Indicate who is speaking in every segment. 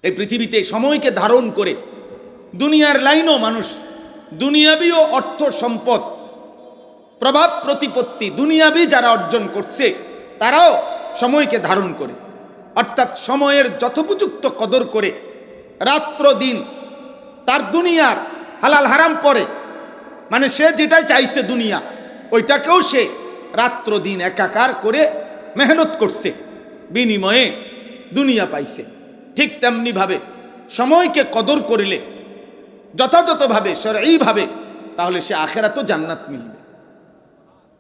Speaker 1: এই পৃথিবীতে সময়কে ধারণ করে দুনিয়ার লাইনও মানুষ দুনিয়াবি ও অর্থ সম্পদ প্রভাব প্রতিপত্তি দুনিয়াবি যারা অর্জন করছে তারাও সময়কে ধারণ করে, অর্থাৎ সময়ের যথোপযুক্ত কদর করে রাত্র দিন তার দুনিয়ার হালাল হারাম পরে, মানে সে যেটাই চাইছে দুনিয়া ওইটাকেও সে রাত্র দিন একাকার করে মেহনত করছে, বিনিময়ে দুনিয়া পাইছে। ঠিক তেমনিভাবে সময়কে কদর করলে যথাযথভাবে শরঈভাবে, তাহলে সে আখিরাতেও জান্নাত মিলবে,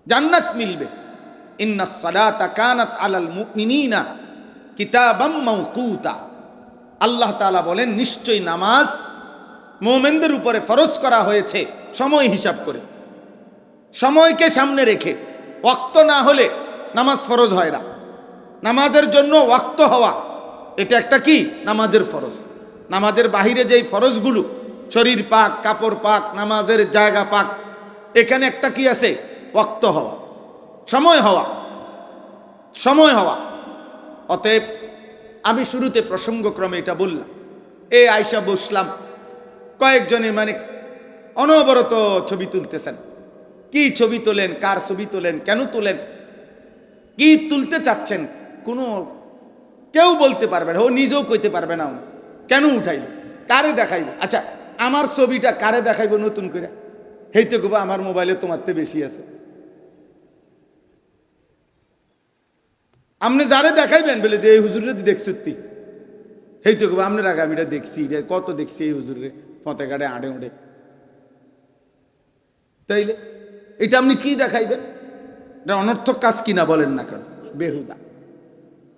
Speaker 1: জান্নাত মিলবে। ইন্নাস সালাতা কানাত আলাল মুমিনিনা কিতাবাম মাওকুতা। আল্লাহ তাআলা বলেন, নিশ্চয়ই নামাজ মুমিনদের উপরে ফরজ করা হয়েছে সময় হিসাব করে, সময়কে সামনে রেখে। ওয়াক্ত না হলে নামাজ ফরজ হয় না। নামাজের জন্য ওয়াক্ত হওয়া এটা একটা কি? নামাজের ফরজ। নামাজের বাহিরে যেই ফরজগুলো, শরীর পাক, কাপড় পাক, নামাজের জায়গা পাক, এখানে একটা কি আছে? ওয়াক্ত হওয়া, সময় হওয়া, সময় হওয়া। অতএব আমি শুরুতে প্রসঙ্গক্রমে এটা বললাম, এই আয়সা বসলাম, কয়েকজনের মানে অনবরত ছবি তুলতেছেন। কি ছবি তোলেন, কার ছবি তোলেন, কেন তোলেন, কি তুলতে চাচ্ছেন, কোনো কেউ বলতে পারবে না, ও নিজেও কইতে পারবে না কেন উঠাইব, কারে দেখাইব। আচ্ছা, আমার ছবিটা কারে দেখাইব নতুন করে? হেইতে কব আমার মোবাইলে তোমার তে বেশি আছে। আপনি যারে দেখাইবেন বলে যে এই হুজুরে দেখছি, হেইতে কব আপনার আগে আমি এটা দেখছি, কত দেখছি এই হুজুরে ফতে কাটে আড়ে উড়ে। তাইলে এটা আপনি কি দেখাইবেন? এটা অনর্থক কাজ কিনা বলেন না কেন? বেহুদা,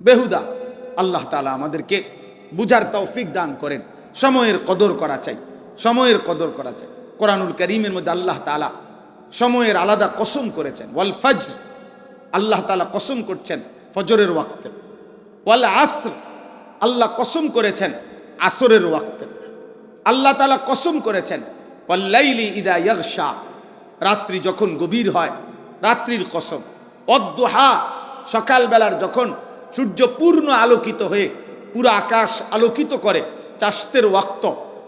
Speaker 1: বেহুদা। আল্লাহ তাআলা আমাদেরকে বুঝার তৌফিক দান করেন। সময়ের কদর করা চাই, সময়ের কদর করা চাই। কোরআনুল কারীমের মধ্যে আল্লাহ তাআলা সময়ের আলাদা কসম করেছেন। ওয়াল ফজর, আল্লাহ তাআলা কসম করছেন ফজরের ওয়াক্তে। ওয়াল আসর, আল্লাহ কসম করেছেন আসরের ওয়াক্তে। আল্লাহ তাআলা কসম করেছেন ওয়াল লাইলি ইযা ইয়াগশা, রাত্রি যখন গভীর হয়, রাত্রির কসম। অদ্দুহা, সকালবেলার যখন সূর্য পূর্ণ আলোকিত হয়ে পুরো আকাশ আলোকিত করে, চাষতের ওয়াক্ত,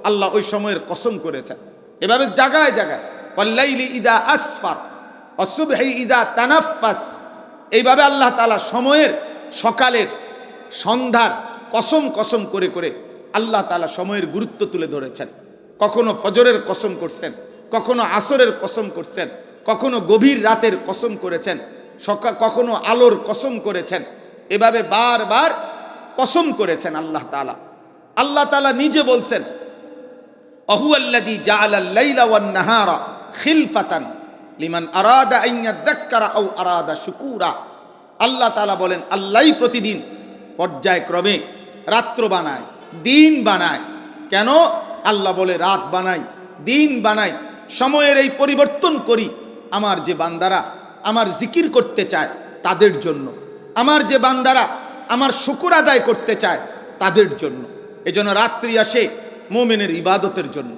Speaker 1: আল্লাহ ওই সময়ের কসম করেছেন। এভাবে জায়গায় জায়গায় ওয়াল্লাইলি ইযা আসফার ওয়াসুবহি ইযা তানাফফাস, এইভাবে আল্লাহ তাআলা সময়ের, সকালের, সন্ধ্যার কসম কসম করে করে আল্লাহ তাআলা সময়ের গুরুত্ব তুলে ধরেছেন। কখনো ফজরের কসম করছেন, কখনো আসরের কসম করছেন, কখনো গভীর রাতের কসম করেছেন, কখনো আলোর কসম করেছেন। এভাবে বারবার কসম করেছেন আল্লাহ তাআলা। আল্লাহ তাআলা নিজে বলছেন, আহুয়াল্লাযী জাআলাল লাইলা ওয়ান নাহারা খিলফাতান লিমান আরাদা আন ইয়াযাক্কারা আও আরাদা শুকুরা। আল্লাহ তাআলা বলেন, আল্লাহই প্রতিদিন পর্যায়ক্রমে রাত্র বানায়, দিন বানায়। কেন? আল্লাহ বলে রাত বানাই, দিন বানাই, সময়ের এই পরিবর্তন করি আমার যে বান্দারা আমার জিকির করতে চায় তাদের জন্য, আমার যে বান্দারা আমার শুকর আদায় করতে চায় তাদের জন্য। এজন্য রাত্রি আসে মুমিনের ইবাদতের জন্য,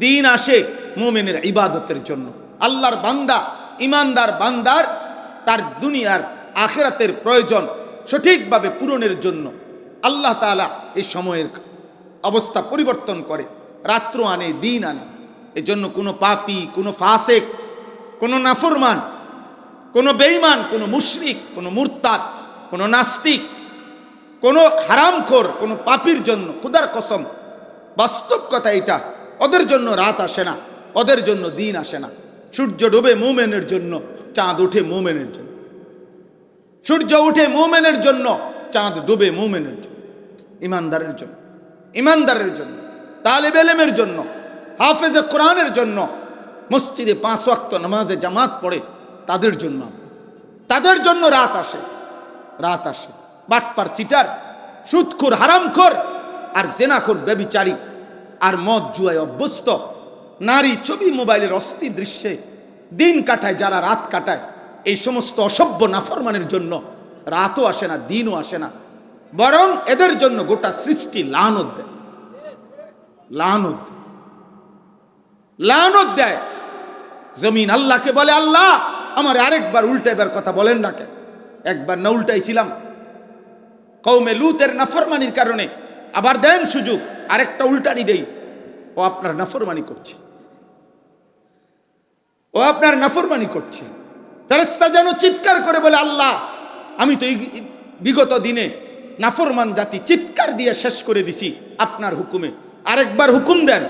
Speaker 1: দিন আসে মুমিনের ইবাদতের জন্য। আল্লাহর বান্দা, ইমানদার বান্দার তার দুনিয়ার আখিরাতের প্রয়োজন সঠিকভাবে পূরণের জন্য আল্লাহ তাআলা এই সময়ের অবস্থা পরিবর্তন করে, রাত্র আনে, দিন আনে। এজন্য কোনো পাপী, কোনো ফাসেক, কোনো নাফরমান, কোনো বেঈমান, কোনো মুশরিক, কোনো মুরতাদ, কোনো নাস্তিক, কোনো হারামখোর, কোনো পাপীর জন্য খোদার কসম, বাস্তব কথা এটা, ওদের জন্য রাত আসে না, ওদের জন্য দিন আসে না। সূর্য ডুবে মুমিনের জন্য, চাঁদ উঠে মুমিনের জন্য। সূর্য উঠে মুমিনের জন্য, চাঁদ ডুবে মুমিনের জন্য, ইমানদারের জন্য, ইমানদারের জন্য, তালিব ইলমের জন্য, হাফেজে কোরআনের জন্য, মসজিদে 5 ওয়াক্ত নামাজে জামাত পড়ে তাদের জন্য, তাদের জন্য রাত আসে, রাত আসে। বাটপার, সিটার, সুদখোর, হারামখোর আর জেনাখোর, ব্যভিচারী আর মদ জুয়ায় অভ্যস্ত, নারী ছবি, মোবাইলের অস্থির দৃশ্যে দিন কাটায় যারা, রাত কাটায়, এই সমস্ত অসভ্য নাফরমানের জন্য রাতও আসে না, দিনও আসে না, বরং এদের জন্য গোটা সৃষ্টি লানত দেয়, লানত দেয়, লানত দেয়। জমিন আল্লাহকে বলে, আল্লাহ আমার আরেকবার উল্টাইবার কথা বলেন না কেন? একবার না উল্টাইছিলাম? কওমে লুতের নাফরমানির কারণে আবার দেন সুযোগ, আরেকটা উল্টানি দেই, ও আপনার নাফরমানি করছে, ও আপনার নাফরমানি করছে। ফেরেশতা যেন চিৎকার করে বলে, আল্লাহ আমি তো এই বিগত দিনে নাফরমান জাতি চিৎকার দিয়ে শেষ করে দিছি আপনার হুকুমে, আরেকবার হুকুম দেন।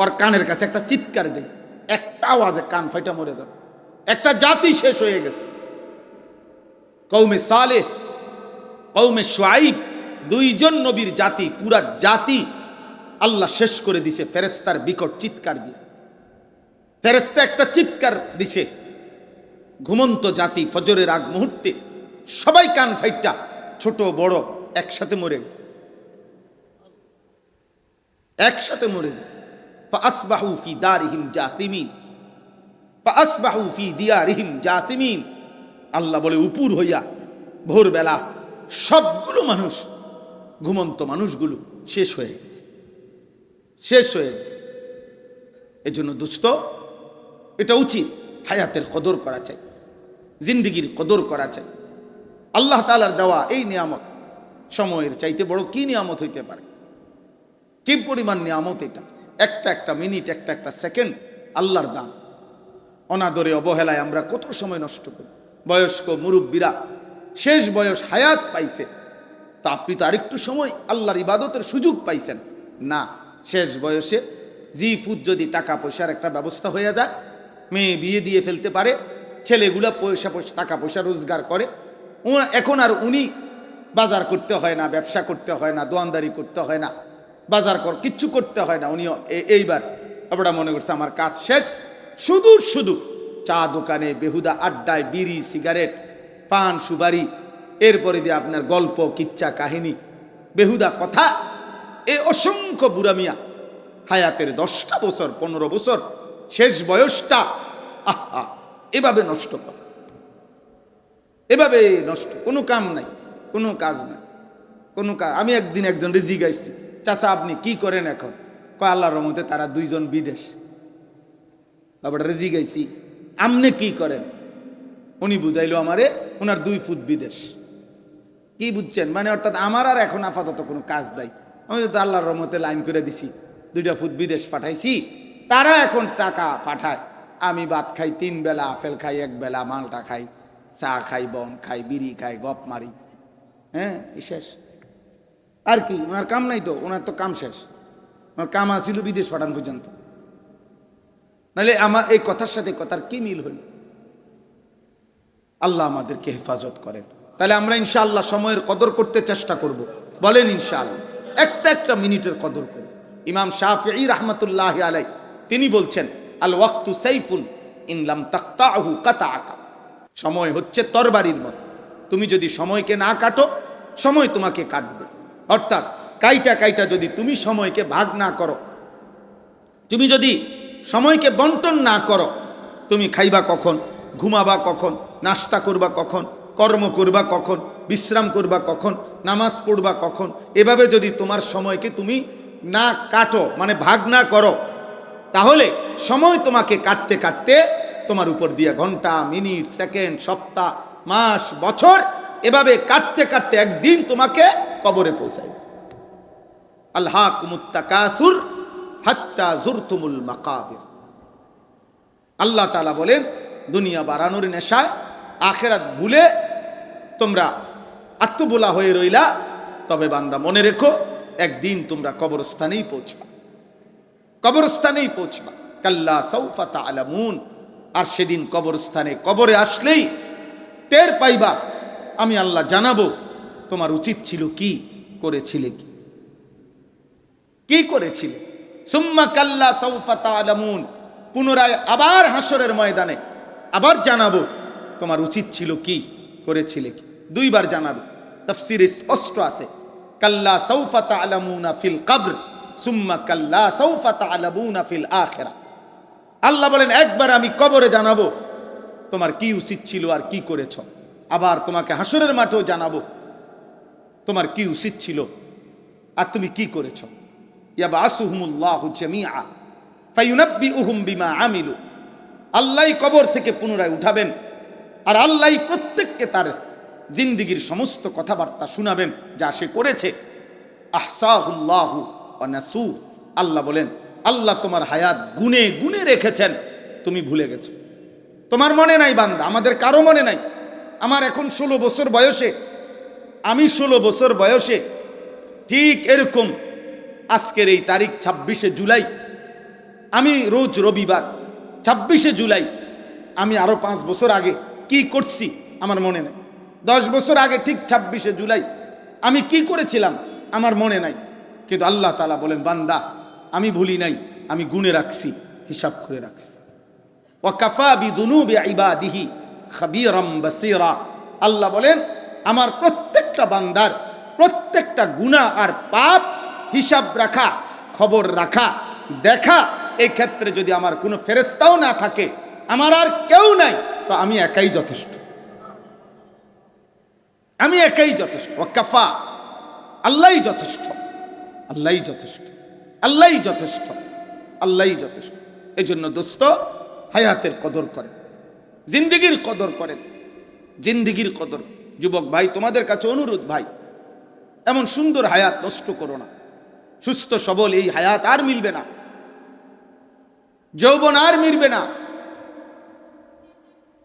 Speaker 1: ওর কানের কাছে একটা চিৎকার দেয়, একটা আওয়াজে কান ফাইটা মরে যাবে। একটা জাতি শেষ হয়ে গেছে। কওমে সালেহ, কওমে শুআইব, দুইজন নবীর জাতি, পুরা জাতি আল্লাহ শেষ করে দিছে ফেরেশতার বিকট চিৎকার দিয়ে। ফেরেশতা একটা চিৎকার দিছে, ঘুমন্ত জাতি ফজরের আগ মুহূর্তে সবাই কান ফাইটা ছোট বড় একসাথে মরে গেছে, একসাথে মরে গেছে। ফাসবাহু ফি দারিহিম জাসিমিন, ফাসবাহু ফি দিয়ারিহিম জাসিমিন। আল্লাহ বলে উপর হইয়া ভোরবেলা সবগুলো মানুষ, ঘুমন্ত মানুষগুলো শেষ হয়ে গেছে, শেষ হয়ে গেছে। এজন্য দোস্ত, এটা উচিত হায়াতের কদর করা চাই, জিন্দিগির কদর করা চাই। আল্লাহ তাআলার দেওয়া এই নিয়ামত সময়ের চাইতে বড় কি নিয়ামত হইতে পারে? কি পরিমাণ নিয়ামত এটা! একটা একটা মিনিট, একটা একটা সেকেন্ড আল্লাহর দাম। অনাদরে অবহেলায় আমরা কত সময় নষ্ট করি। বয়স্ক মুরব্বীরা শেষ বয়স হায়াত পাইছে, তা আপনি তো আরেকটু সময় আল্লাহর ইবাদতের সুযোগ পাইছেন না। শেষ বয়সে জি ফুট যদি টাকা পয়সার একটা ব্যবস্থা হয়ে যায়, মেয়ে বিয়ে দিয়ে ফেলতে পারে, ছেলেগুলা টাকা পয়সা রোজগার করে, এখন আর উনি বাজার করতে হয় না, ব্যবসা করতে হয় না, দোয়ানদারি করতে হয় না, বাজার কিচ্ছু করতে হয় না। উনি এইবার আমরা মনে করছে আমার কাজ শেষ, শুধু শুধু চা দোকানে বেহুদা আড্ডায় বিড়ি সিগারেট পান সুপারি, এরপরে দিয়ে আপনার গল্প কিচ্ছা কাহিনী বেহুদা কথা, এই অসংখ্য বুড়া মিয়া হায়াতের 10টা বছর 15 বছর শেষ বয়সটা আহা এভাবে নষ্ট করে, এভাবে নষ্ট। কোনো কাম নাই, কোনো কাজ নাই, কোনো কাজ। আমি একদিন একজন জিজ্ঞাসছি, চাচা আপনি কি করেন এখন? কয় আল্লাহর রহমতে তারা দুইজন বিদেশ। আবার জিজ্ঞাসি আমনে কি করেন? উনি বুঝাইলো আমারে ওনার 2 ফুট বিদেশ। কি বুঝছেন? মানে অর্থাৎ আমার আর এখন আপাতত কোনো কাজ নাই, আমি তো আল্লাহর রহমতে লাইন করে দিছি, 2টা ফুট বিদেশ পাঠাইছি, তারা এখন টাকা পাঠায়, আমি ভাত খাই 3 বেলা, আপেল খাই 1 বেলা, মালটা খাই, চা খাই, বন খাই, বিড়ি খাই, গপ মারি, হ্যাঁ শেষ। আর কি ওনার কাম নাই? তো ওনার তো কাম শেষ। ওনার কাম আসিল বিদেশ পাঠান পর্যন্ত। নাহলে আমার এই কথার সাথে কথার কি মিল হইল? আল্লাহ আমাদেরকে হেফাজত করেন। তাহলে আমরা ইনশাআল্লাহ সময়ের কদর করতে চেষ্টা করব। বলেন ইনশাআল্লাহ, একটা একটা মিনিটের কদর করব। ইমাম শাফিঈ রাহমাতুল্লাহি আলাইহি তিনি বলছেন, আল ওয়াক্তু সাইফুন ইন লাম তাকতাহু কাতাআকা। সময় হচ্ছে তরবারির মতো, তুমি যদি সময়কে না কাটো, সময় তোমাকে কাটবে। অর্থাৎ কাইটা কাইটা যদি তুমি সময়কে ভাগ না করো, তুমি যদি সময়কে বন্টন না করো, তুমি খাইবা কখন, ঘুমাবা কখন, নাস্তা করবা কখন, কর্ম করবা কখন, বিশ্রাম করবা কখন, নামাজ পড়বা কখন, এভাবে যদি তোমার সময়কে তুমি না কাটো, মানে ভাগ না করো, তাহলে সময় তোমাকে কাটতে কাটতে তোমার উপর দিয়ে ঘন্টা, মিনিট, সেকেন্ড, সপ্তাহ, মাস, বছর এভাবে কাটতে কাটতে একদিন তোমাকে কবরে পৌঁছাইবে। আলহাকুমুত তাকাসুর হাত্তা যুরতুমুল মাকাবির। আল্লাহ তাআলা বলেন, দুনিয়া বাড়ানোর নেশায় আখিরাত ভুলে তোমরা আত্মবোলা হয়ে রইলা, তবে বান্দা মনে রেখো একদিন তোমরা কবরস্থানেই পৌঁছবা, কবরস্থানেই পৌঁছবা। কাল্লা সাউফা তা'লামুন। আর সেদিন কবরস্থানে, কবরে আসলেই টের পাইবা, আমি আল্লাহ জানাবো তোমার উচিত ছিল কি, করেছিলে কি, কি করেছিলে। সুম্মা কাল্লা সাউফা তা'লামুন। পুনরায় আবার হাসরের ময়দানে আবার জানাবো তোমার উচিত ছিল কি, করেছিলে কি। 2 বার জানাবে। তাফসীরে স্পষ্ট আছে, কাল্লা সাউফা তা'লামুনা ফিল কবর সুম্মা কাল্লা সাউফা তা'লামুনা ফিল আখিরা। আল্লাহ বলেন, একবার আমি কবরে জানাবো তোমার কি উচিত ছিল আর কি করেছ, আবার তোমাকে হাসরের মাঠেও জানাবো তোমার কি উচিত ছিল আর তুমি কি করেছ। ইয়াবাসুহুমুল্লাহু জামিআ ফায়ুনাব্বিউহুম বিমা আমিলু। আল্লাহই কবর থেকে পুনরায় উঠাবেন, আর আল্লাহই প্রত্যেককে তার জিন্দিগির সমস্ত কথাবার্তা শোনাবেন যা সে করেছে। আহসাহুল্লাহু ওয়া নাসু। আল্লাহ বলেন, আল্লাহ তোমার হায়াত গুনে গুনে রেখেছেন, তুমি ভুলে গেছো। তোমার মনে নাই বান্দা, আমাদের কারো মনে নাই। আমার এখন 16 বছর বয়সে, আমি 16 বছর বয়সে ঠিক এরকম আজকের এই তারিখ 26শে জুলাই, আমি রোজ রবিবার 26শে জুলাই, আমি আরো 5 বছর আগে কি করছি আমার মনে নাই। 10 বছর আগে ঠিক 26শে জুলাই আমি কি করেছিলাম আমার মনে নাই। কিন্তু আল্লাহ তাআলা বলেন, বান্দা আমি ভুলি নাই, আমি গুনে রাখছি, হিসাব করে রাখছি। ওয়া কাফা বিদুনুবি ইবাদিহি খাবীরাম বাসীরা। আল্লাহ বলেন, আমার প্রত্যেকটা বান্দার প্রত্যেকটা গুনাহ আর পাপ হিসাব রাখা, খবর রাখা, দেখা, এই ক্ষেত্রে যদি আমার কোনো ফেরেশতাও না থাকে, আমার আর কেউ নাই, তো আমি একাই যথেষ্ট, আমি একাই যথেষ্ট। ওয়া কাফা, আল্লাহই যথেষ্ট, আল্লাহই যথেষ্ট, আল্লাহই যথেষ্ট, আল্লাহই যথেষ্ট। এই জন্য দোস্ত, হায়াতের কদর করেন, জিন্দিগির কদর করেন, জিন্দিগির কদর। যুবক ভাই, তোমাদের কাছে অনুরোধ ভাই, এমন সুন্দর হায়াত নষ্ট করো না। সুস্থ সবল এই হায়াত আর মিলবে না, যৌবন আর মিলবে না,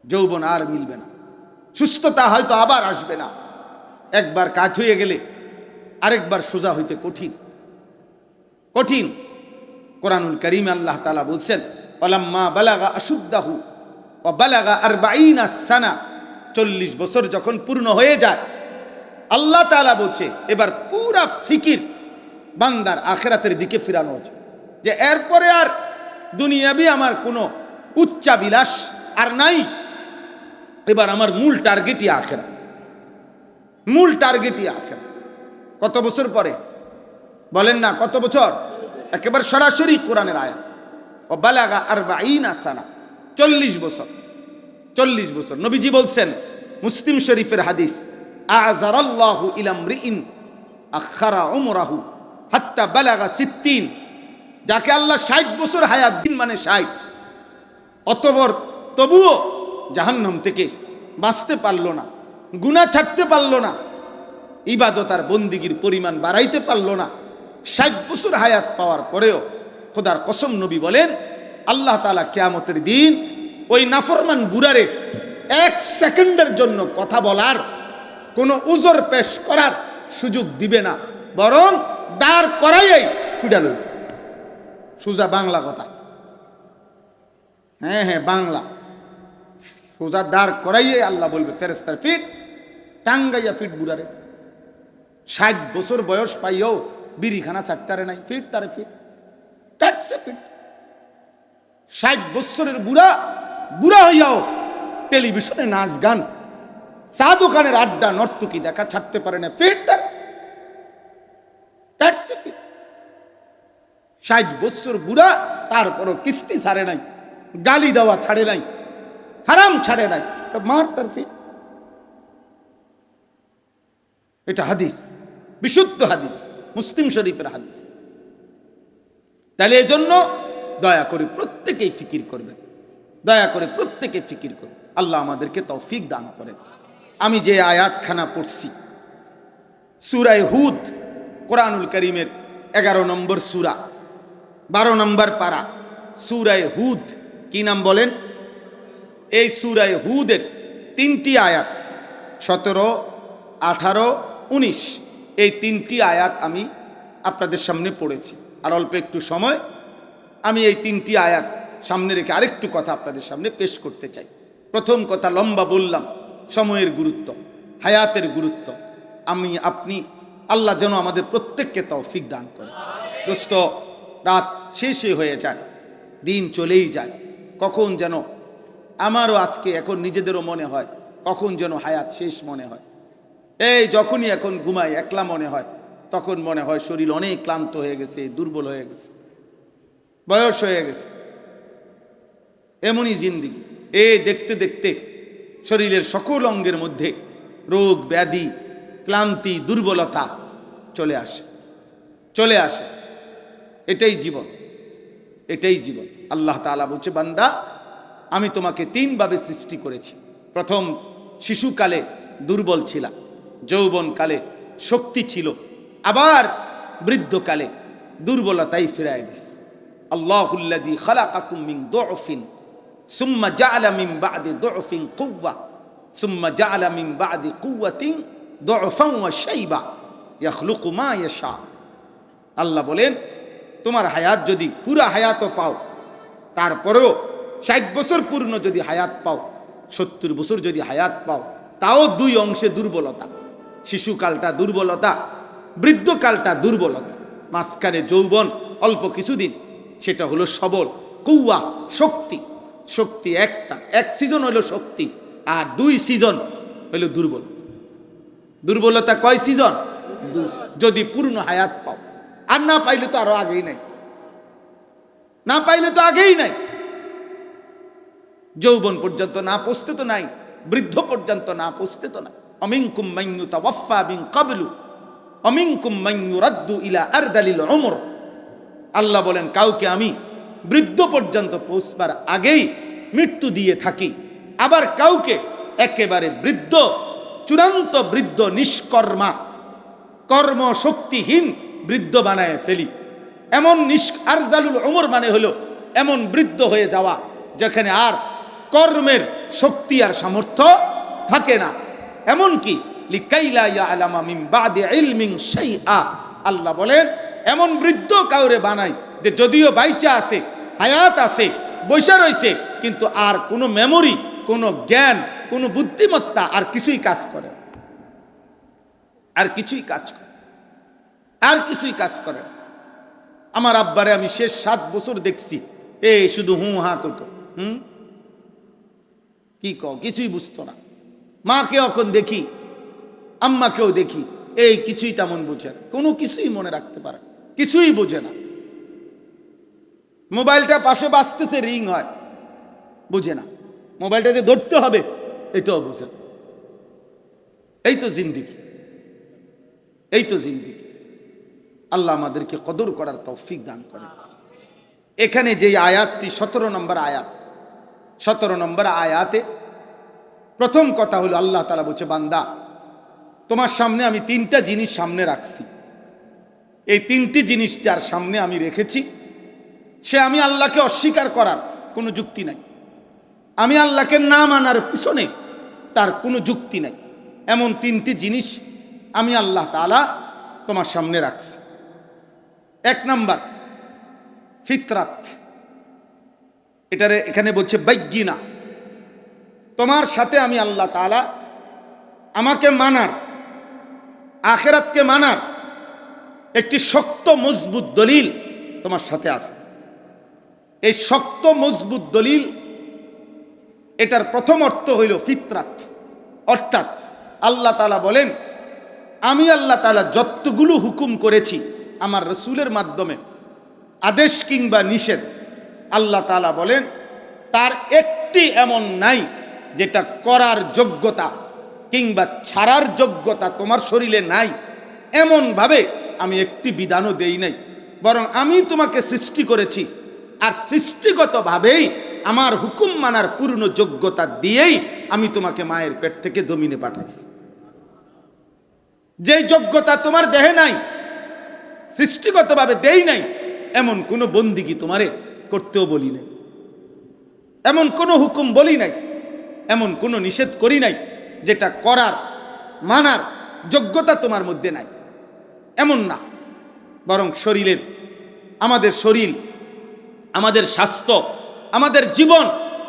Speaker 1: যৌবন আর মিলবে না, সুস্থতা হয়তো আবার আসবে না। একবার কাজ হয়ে গেলে আরেকবার সোজা হইতে কঠিন, কঠিন। কোরআনুল কারীমে আল্লাহ তাআলা বলছেন, ওয়ালাম্মা বালাগা আশুদ্দাহু ওয়া বালাগা 40 সানা, 40 বছর যখন পূর্ণ হয়ে যায়, আল্লাহ তাআলা বলছে এবার পুরা ফিকির বান্দার আখিরাতের দিকে ফিরানো হচ্ছে, যে এরপরে আর দুনিয়াবি আমার কোনো উচ্চাবিলাস আর নাই, এবার আমার মূল টার্গেটই আখিরাত, মূল টার্গেটই আখিরাত। কত বছর পরে বলেন না, কত বছর? একেবারে সরাসরি কোরআনের আয়াত, ও বালাগা 40 সানা, 40 বছর, 40 বছর। নবীজি বলছেন, মুসলিম শরীফের হাদিস, আযারাল্লাহু ইলা মরিইন আখারা উমরাহু হাত্তা বালাগা 60, যাকে আল্লাহ 60 বছর হায়াত দিন, মানে 60, অতঃপর তবুও জাহান্নাম থেকে বাঁচতে পারলো না, গুনাহ ছাড়তে পারলো না, ইবাদত আর বন্দিগির পরিমাণ বাড়াইতে পারলো না, 60 বছর হায়াত পাওয়ার পরেও খোদার কসম নবী বলেন, আল্লাহ তাআলা কিয়ামতের দিন ওই নাফরমান বুড়ারে 1 সেকেন্ডের জন্য কথা বলার, কোনো উযর পেশ করার সুযোগ দিবে না, বরং দাঁড় করাইয়াই ফিডাল। সোজা বাংলা কথা, হ্যাঁ হ্যাঁ বাংলা, সোজা দাঁড় করাইয়াই আল্লাহ বলবে ফেরেশতার ফিট, টাঙ্গাইয়া ফিট বুড়ারে। 60 বছর বয়স পাইও বিড়িখানা চাটতারে নাই, ফিট তারে ফিট, টাটসে ফিট। 60 বছরের বুড়া, বুড়া হইয়াও টেলিভিশনে নাচ গান, চা দোকানের আড্ডা, নর্তকী দেখা ছাড়তে পারে না, ফিট তার, টাটসে ফিট। 60 বছর বুড়া, তারপরও কিস্তি ছাড়ে নাই, গালি দেওয়া ছাড়ে নাই, হারাম ছাড়ে নাই, তো মার তার ফিট। এটা হাদিস, বিশুদ্ধ হাদিস, মুসলিম শরীফের হাদিস। তাহলে এই জন্য দয়া করে প্রত্যেকেই ফিকির করবেন, দয়া করে প্রত্যেকে ফিকির করবেন। আল্লাহ আমাদেরকে তৌফিক দান করেন। আমি যে আয়াতখানা পড়ছি, সূরা হুদ, কোরআনুল কারীমের 11 নম্বর সূরা, 12 নম্বর পারা, সূরা হুদ। কি নাম বলেন? এই সূরা হুদের 3টি আয়াত, 17, 18, 19, এই 3টি আয়াত আমি আপনাদের সামনে পড়েছি। আর অল্প একটু সময় আমি এই 3টি আয়াত সামনে রেখে আরেকটু কথা আপনাদের সামনে পেশ করতে চাই। প্রথম কথা, লম্বা বললাম, সময়ের গুরুত্ব, হায়াতের গুরুত্ব। আমি আপনি, আল্লাহ যেন আমাদের প্রত্যেককে তৌফিক দান করে। দোস্ত, রাত শেষই হয়ে যায়, দিন চলেই যায়, কখন যেন আমারও আজকে এখন নিজেদেরও মনে হয় কখন যেন হায়াত শেষ মনে হয়। এই যখনই এখন ঘুমাই, একলা মনে হয়, তখন মনে হয় শরীর অনেক ক্লান্ত হয়ে গেছে, দুর্বল হয়ে গেছে, বয়স হয়ে গেছে। এমনই জিন্দিগি। এই দেখতে দেখতে শরীরের সকল অঙ্গের মধ্যে রোগ ব্যাধি, ক্লান্তি, দুর্বলতা চলে আসে, চলে আসে। এটাই জীবন, এটাই জীবন। আল্লাহ তাআলা বলছে, বান্দা আমি তোমাকে 3 ভাবে সৃষ্টি করেছি। প্রথম, শিশুকালে দুর্বল ছিলা, যৌবনকালে শক্তি ছিল, আবার বৃদ্ধকালে দুর্বলতাই ফিরায় দিস। আল্লাহুল্লাযী খালাকাকুম মিন দুফিন সুম্মা জাআলা মিন বা'দি দুফিন কুওয়া সুম্মা জাআলা মিন বা'দি কুওয়াতিন দুফান ওয়া শাইবা ইয়াখলুকু মা ইয়াশা। আল্লাহ বলেন, তোমার হায়াত যদি পুরা হায়াতও পাও, তারপরেও 60 বছর পূর্ণ যদি হায়াত পাও, 70 বছর যদি হায়াত পাও, তাও দুই অংশে দুর্বলতা। শিশুকালটা দুর্বলতা, বৃদ্ধকালটা দুর্বলতা, মাঝখানে যৌবন অল্প কিছুদিন, সেটা হলো সবল। কুওয়া শক্তি, শক্তি একটা, এক সিজন হলো শক্তি, আর 2 সিজন হলো দুর্বল। দুর্বলতা কয় সিজন? 2। যদি পূর্ণ হায়াত পাও, আর না পাইলে তো আরো আগেই নাই, না পাইলে তো আগেই নাই। যৌবন পর্যন্ত না পৌঁছতে তো নাই, বৃদ্ধ পর্যন্ত না পৌঁছতে তো না। অমিনকুম মান ইউতাওয়াফা মিন ক্বাবলু অমিনকুম মান ইউরাদ্দু ইলা আরদালিল উমর। আল্লাহ বলেন, কাউকে আমি বৃদ্ধ পর্যন্ত পৌঁছবার আগেই মৃত্যু দিয়ে থাকি, আবার কাউকে একেবারে বৃদ্ধ, চূড়ান্ত বৃদ্ধ, নিষ্কর্মা, কর্মশক্তিহীন বৃদ্ধ বানায় ফেলি। এমন আরজালুল উমর মানে হলো এমন বৃদ্ধ হয়ে যাওয়া যেখানে আর কর্মের শক্তি আর সামর্থ্য থাকে না। এমনকি লিকাইলা ইয়ালামা মিন বাদি ইলমিন শাইআ, আল্লাহ বলেন এমন বৃদ্ধ কাউরে বানাই যে যদিও বাইচা আছে, হায়াত আছে, বৈশা রয়েছে, কিন্তু আর কোনো মেমোরি, কোনো জ্ঞান, কোনো বুদ্ধিমত্তা আর কিছুই কাজ করে, আর কিছুই কাজ করে, আর কিছুই কাজ করে। আমার আব্বারে আমি শেষ 7 বছর দেখছি, এই শুধু হুঁ হা করতো, কি কও, কিছুই বুঝতো না। মাকে এখন দেখি, আম্মাকেও দেখি, এই কিছুই তেমন বোঝে না, কোনো কিছুই মনে রাখতে পারে, কিছুই বোঝে না। মোবাইলটা পাশে বাজতেছে, রিং হয়, বুঝে না। মোবাইলটা যে ধরতে হবে এটাও বুঝে না। এই তো জিন্দিগি, এই তো জিন্দিগি। আল্লাহ আমাদেরকে কদর করার তৌফিক দান করে। এখানে যে আয়াতটি 17 নম্বর আয়াত, 17 নম্বর আয়াতে প্রথম কথা হলো আল্লাহ তাআলা বলছে, বান্দা তোমার সামনে আমি 3টা জিনিস সামনে রাখছি। এই 3টি জিনিস যার সামনে আমি রেখেছি, সে আমি আল্লাহকে অস্বীকার করার কোনো যুক্তি নাই, আমি আল্লাহকে না মানার পিছনে তার কোনো যুক্তি নাই। এমন 3টি জিনিস আমি আল্লাহ তাআলা তোমার সামনে রাখছি। 1 নাম্বার ফিতরাত, এটারে এখানে বলছে বাইয়িনা। তোমার সাথে আমি আল্লাহ তাআলা আমাকে মানার, আখিরাতকে মানার একটি শক্ত মজবুত দলিল তোমার সাথে আছে। এই শক্ত মজবুত দলিল, এটার প্রথম অর্থ হইল ফিতরাত, অর্থাৎ আল্লাহ তাআলা বলেন, আমি আল্লাহ তাআলা যতগুলো হুকুম করেছি আমার রাসূলের মাধ্যমে, আদেশ কিংবা নিষেধ, আল্লাহ তাআলা বলেন তার একটি এমন নাই যেটা করার যোগ্যতা কিংবা ছাড়ার যোগ্যতা তোমার শরীরে নাই। এমনভাবে আমি একটি বিধানও দেই নাই, বরং আমি তোমাকে সৃষ্টি করেছি, আর সৃষ্টিগতভাবেই আমার হুকুম মানার পূর্ণ যোগ্যতা দিয়েই আমি তোমাকে মায়ের পেট থেকে জমিনে পাঠাইছি। যে যোগ্যতা তোমার দেহে নাই, সৃষ্টিগতভাবে দেই নাই, এমন কোনো বন্দিগি তোমারে করতেও বলি নাই, এমন কোনো হুকুম বলি নাই, এমন কোনো নিষেধ করি নাই যেটা করার মানার যোগ্যতা তোমার মধ্যে নাই, এমন না। বরং শরীরের, আমাদের শরীর, আমাদের স্বাস্থ্য, আমাদের জীবন,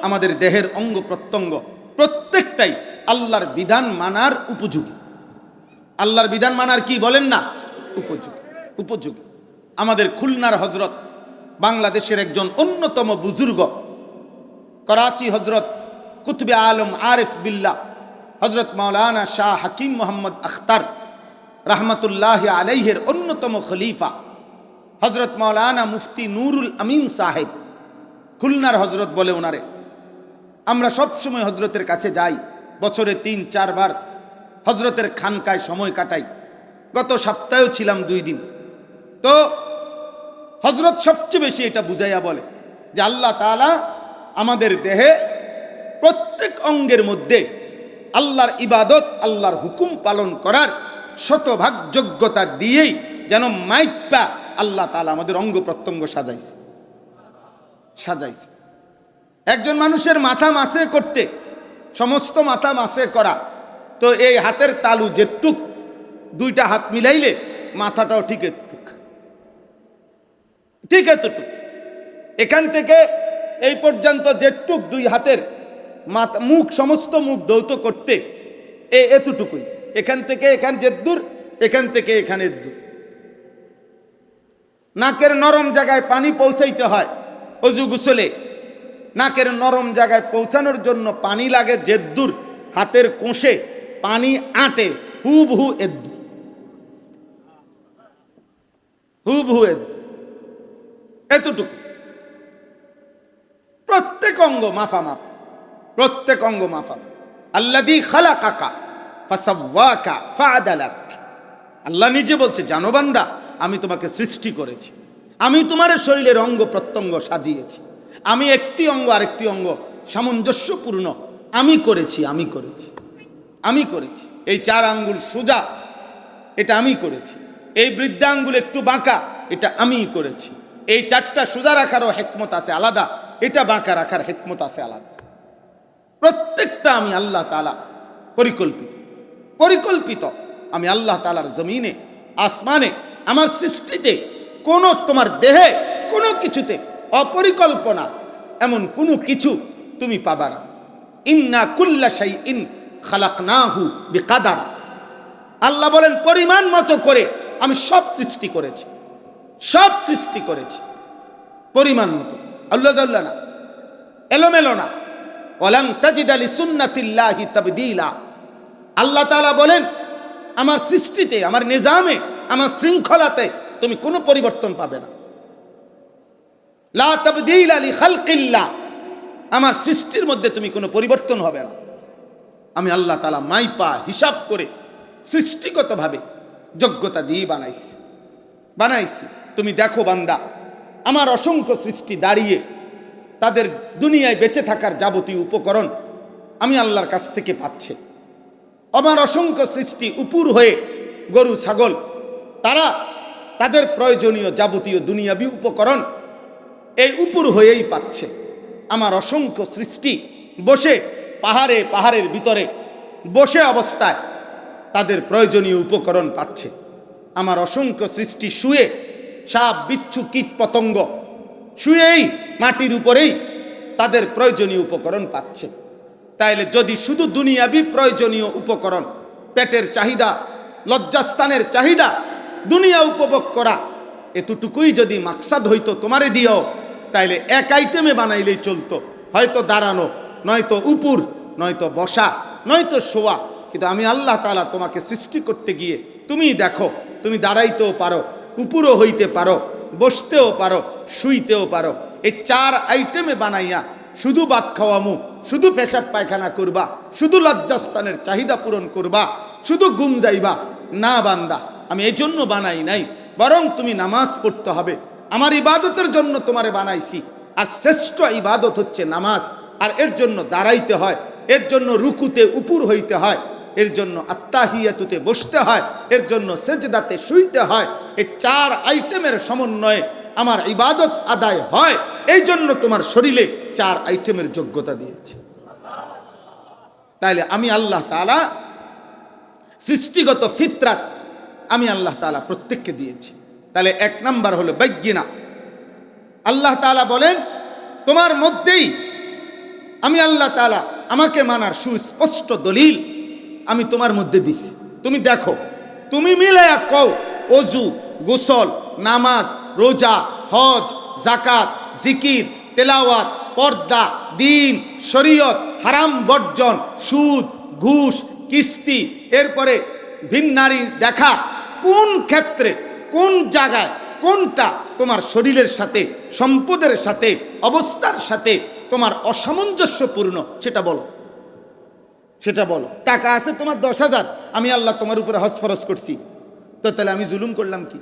Speaker 1: আমাদের দেহের অঙ্গ প্রত্যঙ্গ প্রত্যেকটাই আল্লাহর বিধান মানার উপযোগী। আল্লাহর বিধান মানার কি বলেন না, উপযোগী, উপযোগী। আমাদের খুলনার হজরত, বাংলাদেশের একজন অন্যতম বুজুর্গ, করাচি হজরত কুতুবে আলম আরিফ বিল্লাহ হজরত মাওলানা শাহ হাকিম মোহাম্মদ আখতার রহমতুল্লাহ আলাইহের অন্যতম খলিফা হজরত মাওলানা মুফতি নুরুল আমিন সাহেব খুলনার হজরত বলে ওনারে, আমরা সবসময় হজরতের কাছে যাই, বছরে 3-4 বার হজরতের খানকায় সময় কাটাই। গত সপ্তাহেও ছিলাম 2 দিন। তো হজরত সবচেয়ে বেশি এটা বুঝাইয়া বলে যে আল্লাহ তাআলা আমাদের দেহে প্রত্যেক অঙ্গের মধ্যে আল্লাহর ইবাদত, আল্লাহর হুকুম পালন করার শতভাগ যোগ্যতা দিয়েই যেন মাইপা আল্লাহ তাআলা আমাদের অঙ্গ প্রত্যঙ্গ সাজাইছে সাজাইছে। একজন মানুষের মাথা মাসে করতে, সমস্ত মাথা মাসে করা, তো এই হাতের তালু যেটুক দুইটা হাত মিলাইলে মাথাটাও ঠিক এতটুক, এখান থেকে এই পর্যন্ত যেটুক দুই হাতের মাথা মুখ, সমস্ত মুখ দৌত করতে এতটুকুই, এখান থেকে এখান যে দূর, এখান থেকে এখানে দূর। নাকের নরম জায়গায় পানি পৌঁছাইতে হয় অজু গোসলে, নাকের নরম জায়গায় পৌঁছানোর জন্য পানি লাগে যে দূর, হাতের কোষে পানি আটে হুবহু এদ্দুর, হুবহু এদ্দুর, এতটুকু। প্রত্যেক অঙ্গ মাফা মাফা, প্রত্যেক অঙ্গ মাফা। আল্লাযী খালাকাকা ফাসাওয়াকা ফাআদালাক, আল্লাহ নিজে বলছে, জানো বান্দা, আমি তোমাকে সৃষ্টি করেছি, আমি তোমার শরীরের অঙ্গ প্রত্যঙ্গ সাজিয়েছি, আমি একটি অঙ্গ আরেকটি অঙ্গ সামঞ্জস্যপূর্ণ আমি করেছি, আমি করেছি, আমি করেছি। এই 4 আঙ্গুল সোজা, এটা আমি করেছি। এই বৃদ্ধাঙ্গুল একটু বাঁকা, এটা আমিই করেছি। এই 4টা সোজা রাখারও হিকমত আছে আলাদা, এটা বাঁকা রাখার হিকমত আছে আলাদা। প্রত্যেকটা আমি আল্লাহ তাআলা পরিকল্পিত, পরিকল্পিত। আমি আল্লাহ তাআলার জমিনে, আসমানে, আমার সৃষ্টিতে, কোন তোমার দেহে কোনো কিছুতে অপরিকল্পনা এমন কোনো কিছু তুমি পাবা না। ইন্না কুল্লা শাইইন খালাকনাহু বিকাদার, আল্লাহ বলেন পরিমাণ মতো করে আমি সব সৃষ্টি করেছি, সব সৃষ্টি করেছি পরিমাণ মতো, আল্লাহ জাল্লা না, এলোমেলো না। ওয়ালান তাজিদা লিসুন্নাতিল্লাহি তাবদীলা, আল্লাহ তাআলা বলেন আমার সৃষ্টিতে, আমার নিজামে, আমার শৃঙ্খলাতে তুমি কোনো পরিবর্তন পাবে না। লা তাবদীলা লিখালকিল্লাহ, আমার সৃষ্টির মধ্যে তুমি কোনো পরিবর্তন হবে না। আমি আল্লাহ তাআলা মাইপা হিসাব করে সৃষ্টিগতভাবে যোগ্যতা দিয়ে বানাইছি। তুমি দেখো বান্দা, আমার অসংখ্য সৃষ্টি দাঁড়িয়ে তাদের দুনিয়ায় বেঁচে থাকার যাবতীয় উপকরণ আমি আল্লাহর কাছ থেকে পাচ্ছে। আমার অসংখ্য সৃষ্টি উপুর হয়ে, গরু ছাগল, তারা তাদের প্রয়োজনীয় যাবতীয় দুনিয়াবি উপকরণ এই উপুর হয়েই পাচ্ছে। আমার অসংখ্য সৃষ্টি বসে পাহাড়ের ভিতরে বসে অবস্থায় তাদের প্রয়োজনীয় উপকরণ পাচ্ছে। আমার অসংখ্য সৃষ্টি শুয়ে, সাপ বিচ্ছু কীট পতঙ্গ শুয়েই মাটির উপরেই তাদের প্রয়োজনীয় উপকরণ পাচ্ছে। তাইলে যদি শুধু দুনিয়াবি প্রয়োজনীয় উপকরণ, পেটের চাহিদা, লজ্জাস্থানের চাহিদা, দুনিয়া উপভোগ করা, এতটুকুই যদি মাকসাদ হইতো তোমারে দিও, তাইলে এক আইটেমে বানাইলেই চলতো, হয়তো দাঁড়ানো, নয়তো উপুর, নয়তো বসা, নয়তো শোয়া। কিন্তু আমি আল্লাহ তাআলা তোমাকে সৃষ্টি করতে গিয়ে তুমি দেখো, তুমি দাঁড়াইতেও পারো, উপুরও হইতে পারো, বসতেও পারো, শুইতেও পারো। এই 4 আইটেমে বানাইয়া শুধু ভাত খাওয়ামু, শুধু পেশাব পায়খানা করবা, শুধু লজ্জাস্থানের চাহিদা পূরণ করবা, শুধু ঘুম যাইবা না বান্দা, আমি এই জন্য বানাই নাই, বরং তুমি নামাজ পড়তে হবে, আমার ইবাদতের জন্য তোমারে বানাইছি। আর শ্রেষ্ঠ ইবাদত হচ্ছে নামাজ, আর এর জন্য দাঁড়াইতে হয়, এর জন্য রুকুতে উপুর হইতে হয়, এর জন্য আত্তাহিয়াতুতে বসতে হয়, এর জন্য সেজদাতে শুইতে হয়। এই 4 আইটেমের সমন্বয়ে আমার ইবাদত আদায় হয়, এই জন্য তোমার শরীরে 4 আইটেমের যোগ্যতা দিয়েছে। তাইলে আমি আল্লাহ তাআলা সৃষ্টিগত ফিতরাত আমি আল্লাহ তাআলা প্রত্যেককে দিয়েছি। তাহলে 1 নাম্বার হলো বায়্যিনা, আল্লাহ তাআলা বলেন তোমার মধ্যেই আমি আল্লাহ তাআলা আমাকে মানার সুস্পষ্ট দলিল আমি তোমার মধ্যে দিছি। তুমি দেখো, তুমি মিলায়া কও, ওযু, গোসল, নামাজ, রোজা, হজ, যাকাত, জিকির, তেলাওয়াত, পর্দা, দ্বীন, শরীয়ত, হারাম বর্জন, সুদ, ঘুষ, কিস্তি, এরপরে ভিন নারী দেখা, কোন ক্ষেত্রে, কোন জায়গায়, কোনটা তোমার শরীরের সাথে, সম্পদের সাথে, অবস্থার সাথে তোমার অসামঞ্জস্যপূর্ণ সেটা বলো, সেটা বলো। টাকা আছে তোমার 10,000, আমি আল্লাহ তোমার উপরে হজ ফরজ করছি, তো তাহলে আমি জুলুম করলাম কি?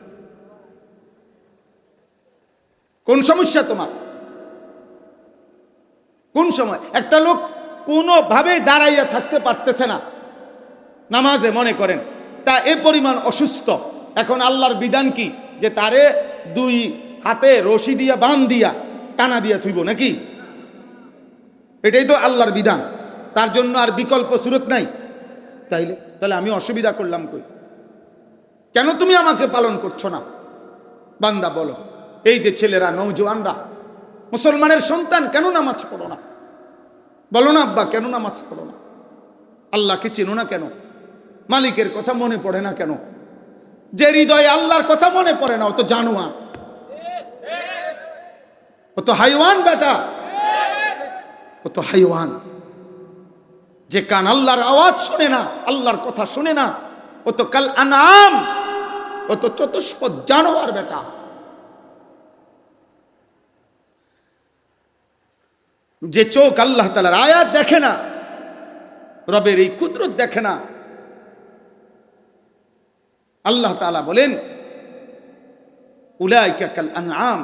Speaker 1: কোন সমস্যা তোমার? কোন সময় একটা লোক কোনোভাবে দাঁড়াইয়া থাকতে পারতেছে না নামাজে, মনে করেন তা এ পরিমাণ অসুস্থ, এখন আল্লাহর বিধান কি যে তারে দুই হাতে রশি দিয়া বান দিয়া টানা দিয়া থুইব নাকি? এটাই তো আল্লাহর বিধান, তার জন্য আর বিকল্প সুরত নাই। তাহলে আমি অসুবিধা করলাম কই? কেন তুমি আমাকে পালন করছো না? বান্দা বলো, এই যে ছেলেরা নওজোয়ানরা মুসলমানের সন্তান, কেন নামাজ পড়ো না? বলো না আব্বা, কেন নামাজ পড়ো না? আল্লাহকে চেনো না কেন? মালিকের কথা মনে পড়ে না কেন? যে হৃদয়ে আল্লাহর কথা মনে পড়ে না, ও তো জানোয়ার, ও তো হাইওয়ান বেটা, ও তো হাইওয়ান। যে কান আল্লাহর আওয়াজ শুনে না, আল্লাহর কথা শুনে না, ও তো কাল আনাম, ও তো চতুষ্পদ জানোয়ার বেটা। যে চোখ আল্লাহ তাআলার আয়াত দেখে না, রবের এই কুদরত দেখে না, আল্লাহ তাআলা বলেন উলাইকা কাল আনআম,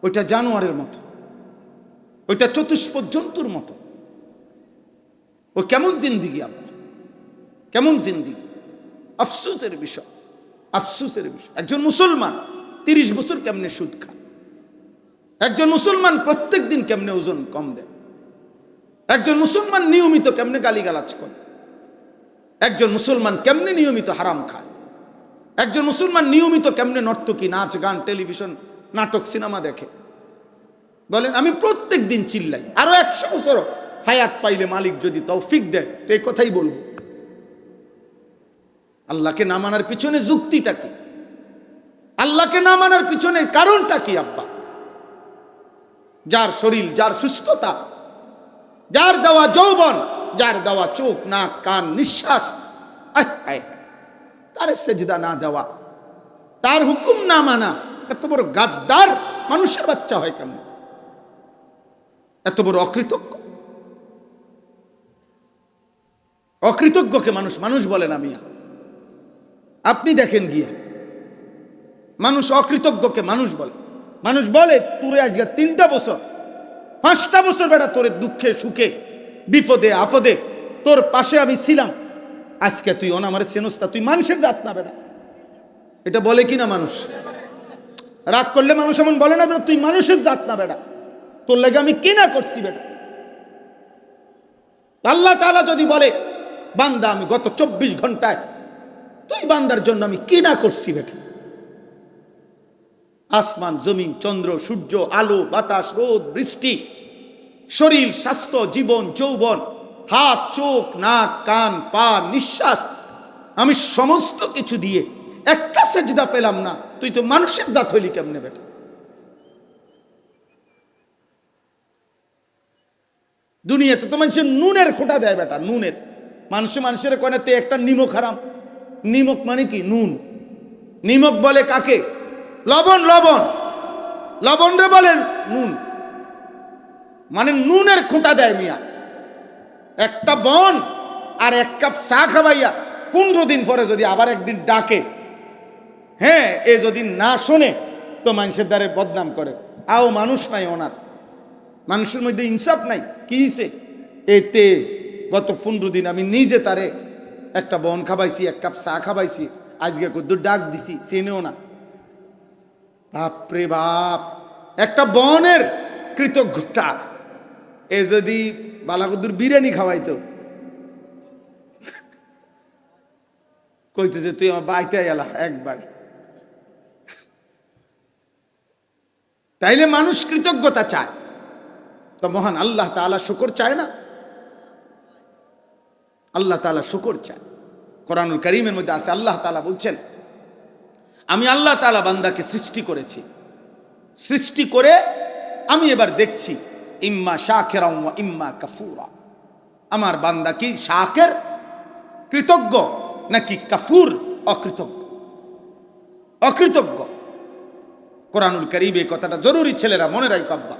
Speaker 1: ওইটা জানোয়ারের মতো, ওইটা চতুষ্পদ জন্তুর মতো। ও কেমন জিন্দিগি আব্বা, কেমন জিন্দিগি! আফসোসের বিষয়, আফসোসের বিষয়। একজন মুসলমান 30 বছর কেমনে সুদ খায়? একজন মুসলমান প্রত্যেক দিন কেমনে ওজন কম দেয়? একজন মুসলমান নিয়মিত কেমনে গালিগালাজ করে? একজন মুসলমান কেমনে নিয়মিত হারাম খায়? একজন মুসলমান নিয়মিত কেমনে নর্তকী, নাচ গান, টেলিভিশন, নাটক, সিনেমা দেখে? বলেন, আমি প্রত্যেক দিন চিল্লাই। আরো 100 বছর হায়াত পাইলে মালিক যদি তৌফিক দেয় তো এই কথাই বলবো। আল্লাহকে না মানার পিছনে যুক্তিটা কি? আল্লাহকে না মানার পিছনে কারণটা কি আব্বা? যার শরীর, যার সুস্থতা, যার দেওয়া যৌবন, যার দেওয়া চোখ, নাক, কান, নিঃশ্বাস, তার সেজদা না দেওয়া, তার হুকুম না মানা, এত বড় গাদ্দার মানুষের বাচ্চা হয় কেমন? এত বড় অকৃতজ্ঞ। অকৃতজ্ঞকে মানুষ মানুষ বলে না মিয়া। আপনি দেখেন গিয়া, মানুষ অকৃতজ্ঞকে মানুষ বলে। মানুষ বলে তোরে আজকে 3টা বছর 5টা বছর বেটা তোরে দুঃখে সুখে বিপদে আপদে তোর পাশে আমি ছিলাম, আজকে তুই অনামারে সেনস্তা, তুই মানুষের জাত না বেটা। এটা বলে কি না মানুষ? রাগ করলে মানুষ এমন বলে না বেটা, তুই মানুষের জাত না বেটা, তোর লাগে আমি কি না করছি বেটা। আল্লাহ তাআলা যদি বলে বান্দা আমি গত 24 ঘন্টায় তুই বান্দার জন্য আমি কি না করছি বেটা। আসমান, জমিন, চন্দ্র, সূর্য, আলো, বাতাস, রোদ, বৃষ্টি, শরীর, স্বাস্থ্য, জীবন, যৌবন, হাত, চোখ, নাক, কান, পা, নিঃশ্বাস, আমি সমস্ত কিছু দিয়ে একটা সেজদা পেলাম না, তুই তো মানুষের জাত হইলি কেমনে বেটা? দুনিয়াতে তো মানুষের নুনের খোঁটা দেয় বেটা, নুনের। মানুষের কনেতে একটা নিমক হারাম। নিমক মানে কি? নুন। নিমক বলে কাকে? লবণ। লবণ, লবণ রে বলেন নুন, মানে নুনের খোঁটা দেয় মিয়া। একটা বন আর 1 কাপ চা খাবাইয়া 15 দিন পরে যদি আবার একদিন ডাকে, হ্যাঁ, এ যদি না শোনে তো মানুষের দ্বারে বদনাম করে। আও মানুষ নাই ওনার, মানুষের মধ্যে ইনসাফ নাই। কি হইছে? এতে গত 15 দিন আমি নিজে তারে একটা বন খাবাইছি, 1 কাপ চা খাবাইছি, আজকে কদ্দুর ডাক দিছি, চেনেও না। বাপরে বাপ, একটা বনের কৃতজ্ঞতা। এ যদি বালাকদ্দুর বিরিয়ানি খাওয়াইতো, কইতে যে তুই আমার বাইতে এলা একবার, তাইলে মানুষ কৃতজ্ঞতা চায়। তো মহান আল্লাহ তাআলা শুকর চায় না? আল্লাহ তাআলা শুকর চায়। কোরআনুল কারীমের মধ্যে আছে, আল্লাহ তাআলা বলছেন আমি আল্লাহ তাআলা বান্দাকে সৃষ্টি করেছি, সৃষ্টি করে আমি এবার দেখছি ইম্মা শাকিরা ওয়া ইম্মা কাফুরা। আমার বান্দা কি শাকির কৃতজ্ঞ নাকি কাফুর অকৃতজ্ঞ? অকৃতজ্ঞ। কোরআনুল কারীমে কথাটা জরুরি, ছেলেরা মনে রাখো আব্বা।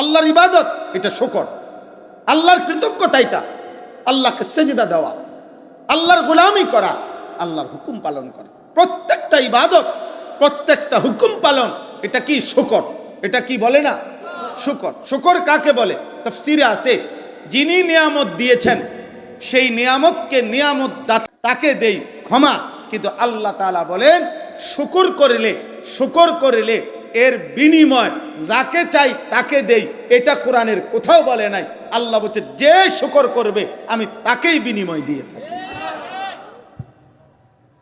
Speaker 1: আল্লাহর ইবাদত এটা শুকর, আল্লাহর কৃতজ্ঞতা এটা আল্লাহকে সেজদা দেওয়া, আল্লাহর গোলামি করা, আল্লাহর হুকুম পালন করা। প্রত্যেকটা ইবাদত, প্রত্যেকটা হুকুম পালন, এটা কি? শুকর। এটা কি বলে না? শুকর। শুকর কাকে বলে? তাফসীরে আছে, যিনি নিয়ামত দিয়েছেন সেই নিয়ামতকে নিয়ামত তাকে দেই ক্ষমা, কিন্তু আল্লাহ তাআলা বলেন শুকর করলে এর বিনিময় যাকে চাই তাকে দেই। এটা কোরআনের কোথাও বলে নাই। আল্লাহ বলছে যে শুকর করবে আমি তাকেই বিনিময় দিয়ে থাকি।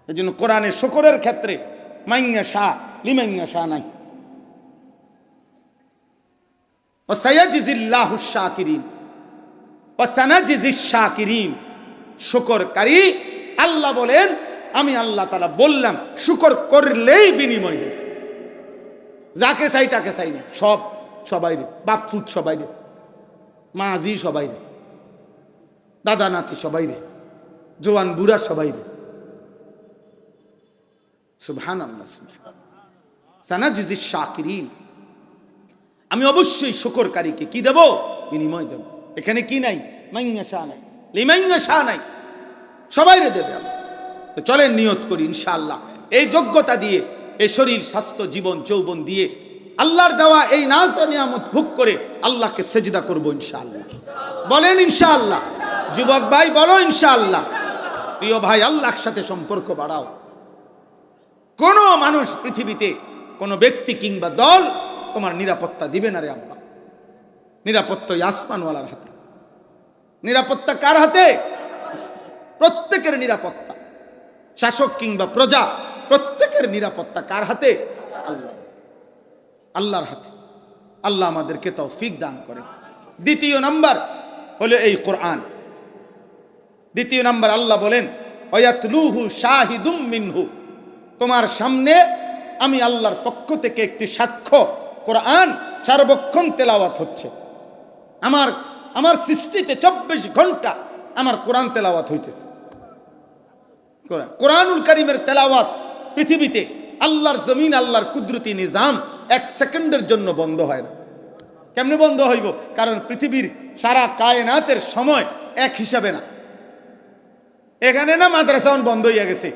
Speaker 1: এই জন্য কোরআনের শুকরের ক্ষেত্রে মাইয়া শাহ লিমাইয়া শাহ নাই। ওয়াসায়াজিজিল্লাহু শাকিরিন ওয়াসানাজিজিশ শাকিরিন। শুকরকারী আল্লাহ বলেন আমি আল্লাহ তাআলা বললাম শুকর করলেই বিনিময় দেব। যাকে চাই তাকে চাই না, সবাই রে, বাপচুত সবাই রে, মাঝি সবাই রে, দাদা নাতি সবাই রে, জোয়ান বুড়া সবাই রে। সুবহানাল্লাহ সানাজিজিশ শাকিরিন। আমি অবশ্যই শুকরকারীকে কি দেব? বিনিময় দেব। এখানে কি নাই? মাইয়া শাহ নাই, লিমাইয়া শাহ নাই, সবাই রে দেবে। তো চলেন নিয়ত করি ইনশাআল্লাহ এই যোগ্যতা দিয়ে, এই শরীর স্বাস্থ্য জীবন যৌবন দিয়ে আল্লাহর দেওয়া এই নাজ ও নিয়ামত ভোগ করে আল্লাহকে সেজদা করব ইনশাআল্লাহ। বলেন ইনশাআল্লাহ। যুবক ভাই বলো ইনশাআল্লাহ। প্রিয় ভাই আল্লাহর সাথে সম্পর্ক বাড়াও। কোন মানুষ পৃথিবীতে, কোন ব্যক্তি কিংবা দল তোমার নিরাপত্তা দিবে না রে আব্বা। নিরাপত্তা আসমানওয়ালার হাতে। নিরাপত্তা কার হাতে? প্রত্যেকের নিরাপত্তা, শাসক কিংবা প্রজা প্রত্যেকের নিরাপত্তা কার হাতে? আল্লাহর হাতে। আল্লাহ আমাদেরকে তৌফিক দান করেন। দ্বিতীয় নাম্বার হলো এই কোরআন। দ্বিতীয় নাম্বার আল্লাহ বলেন ওয়ায়াতলুহু শাহিদুম মিনহু। তোমার সামনে আমি আল্লাহর পক্ষ থেকে একটি সাক্ষ্য, কোরআন সার্বক্ষণ তেলাওয়াত হচ্ছে। আমার সৃষ্টিতে 24 ঘন্টা আমার কোরআন তেলাওয়াত হইতেছে। কোরআনুল কারীমের তেলাওয়াত পৃথিবীতে আল্লাহর জমিন, আল্লাহর কুদরতি নিজাম 1 সেকেন্ডের জন্য বন্ধ হয় না। কেমনে বন্ধ হইব? কারণ পৃথিবীর সারা কায়নাতের সময় এক হিসাবে না। এখানে না মাদ্রাসা বন্ধ হইয়া গেছে,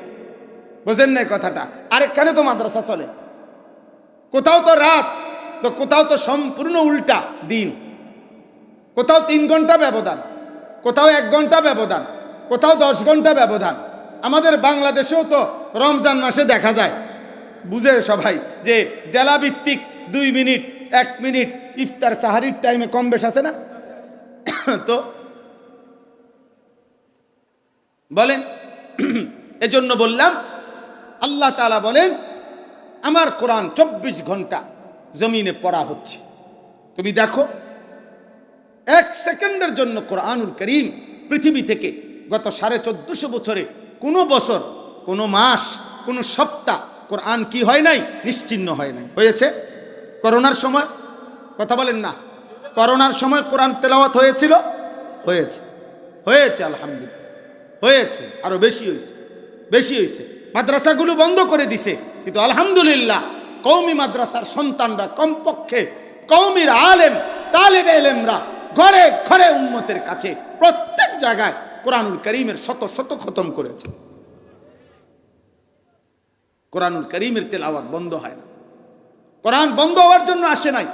Speaker 1: বুঝেন না কথাটা? আরেকখানে তো মাদ্রাসা চলে। কোথাও তো রাত, তো কোথাও তো সম্পূর্ণ উল্টা দিন। কোথাও 3 ঘন্টা ব্যবধান, কোথাও 1 ঘন্টা ব্যবধান, কোথাও 10 ঘন্টা ব্যবধান। আমাদের বাংলাদেশেও তো রমজান মাসে দেখা যায়, বুঝে সবাই, যে জেলা ভিত্তিক 2 মিনিট 1 মিনিট ইফতার সাহারির টাইমে কম বেশ আছে না? তো বলেন, এজন্য বললাম আল্লাহ তাআলা বলেন আমার কোরআন 24 ঘন্টা জমিনে পড়া হচ্ছে। তুমি দেখো 1 সেকেন্ডের জন্য কোরআনুল কারীম পৃথিবী থেকে গত 1450 বছরে কোনো বছর, কোনো মাস, কোনো সপ্তাহ কোরআন কি হয় নাই? নিশ্চিহ্ন হয় নাই। হয়েছে করোনার সময়, কথা বলেন না, করোনার সময় কোরআন তেলাওয়াত হয়েছিল? হয়েছে আলহামদুলিল্লাহ, হয়েছে, আরো বেশি হয়েছে। মাদ্রাসাগুলো বন্ধ করে দিছে, কিন্তু আলহামদুলিল্লাহ কওমি মাদ্রাসার সন্তানরা, কমপক্ষে কওমির আলেম তালেবে ইলমরা ঘরে ঘরে উম্মতের কাছে প্রত্যেক জায়গায় কোরআনুল কারীমের শত শত খতম করেছে। কোরআনুল কারীমের তেলাওয়াত বন্ধ হয় না। কোরআন বন্ধ হওয়ার জন্য আসে নাই,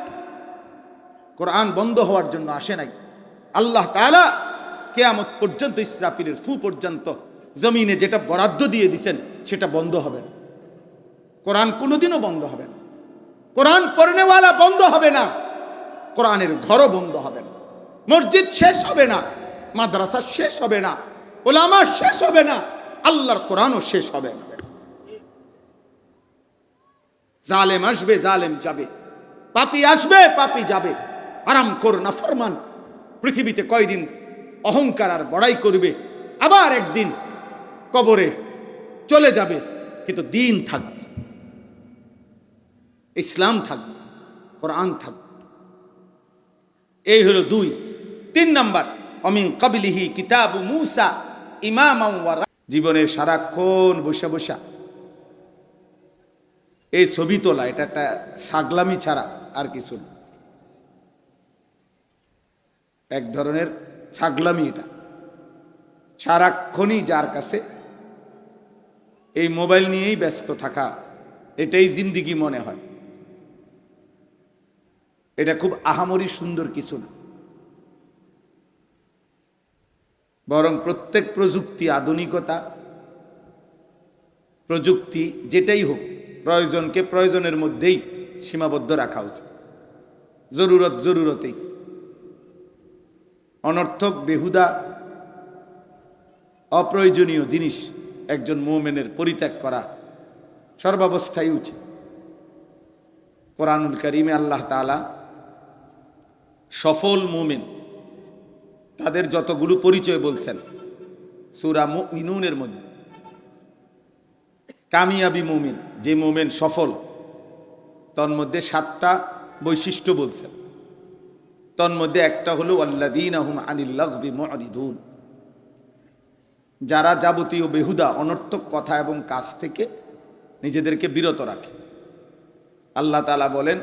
Speaker 1: কোরআন বন্ধ হওয়ার জন্য আসে নাই। আল্লাহ তাআলা কিয়ামত পর্যন্ত, ইসরাফিলের ফু পর্যন্ত জমিনে যেটা বরাদ্দ দিয়ে দিবেন সেটা বন্ধ হবে না। কোরআন কোনোদিনও বন্ধ হবে না। কোরআন পড়নেওয়ালা বন্ধ হবে না, কোরআনের ঘরও বন্ধ হবে না, মসজিদ শেষ হবে না, মাদ্রাসা শেষ হবে না, উলামা শেষ হবে না, আল্লাহর কোরআনও শেষ হবে না। জালেম আসবে, জালেম যাবে, পাপী আসবে, পাপী যাবে, হারামখোর নাফরমান পৃথিবীতে কয়দিন অহংকার আর বড়াই করবে, আবার একদিন কবরে চলে যাবে, কিন্তু দিন থাকবে, ইসলাম থাকবে, কোরআন থাকবে। এই হলো 2। 3 নাম্বার অমিন কাবলিহি কিতাবু মূসা ইমামান ওয়া জীবনের সারাক্ষণ বসে এই ছবি তোলা, এটা একটা ছাগলামি ছাড়া আর কিছু না। এক ধরনের ছাগলামি এটা। সারাক্ষণই যার কাছে এই মোবাইল নিয়েই ব্যস্ত থাকা, এটাই জিন্দিগি মনে হয়। এটা খুব আহামরি সুন্দর কিছু না, বরং প্রত্যেক প্রযুক্তি, আধুনিকতা প্রযুক্তি যেটাই হোক, প্রয়োজনকে প্রয়োজনের মধ্যেই সীমাবদ্ধ রাখা উচিত, জরুরতেই। অনর্থক, বেহুদা, অপ্রয়োজনীয় জিনিস একজন মুমিনের পরিত্যাগ করা সর্বাবস্থায় উচিত। কোরআনুল কারীমে আল্লাহ তাআলা সফল মুমিন তাদের যতগুলো পরিচয় বলছেন সূরা মুমিনুনের মধ্যে। কামিয়াবি মুমিন, যে মুমিন সফল, তন্মধ্যে 7টা বৈশিষ্ট্য বলছেন। তন্মধ্যে একটা হলো আল্লাযীনা হুম আনিল লাগবি মুরিদুন, যারা যাবতীয় বেহুদা অনর্থক কথা এবং কাজ থেকে নিজেদেরকে বিরত রাখে। আল্লাহ তাআলা বলেন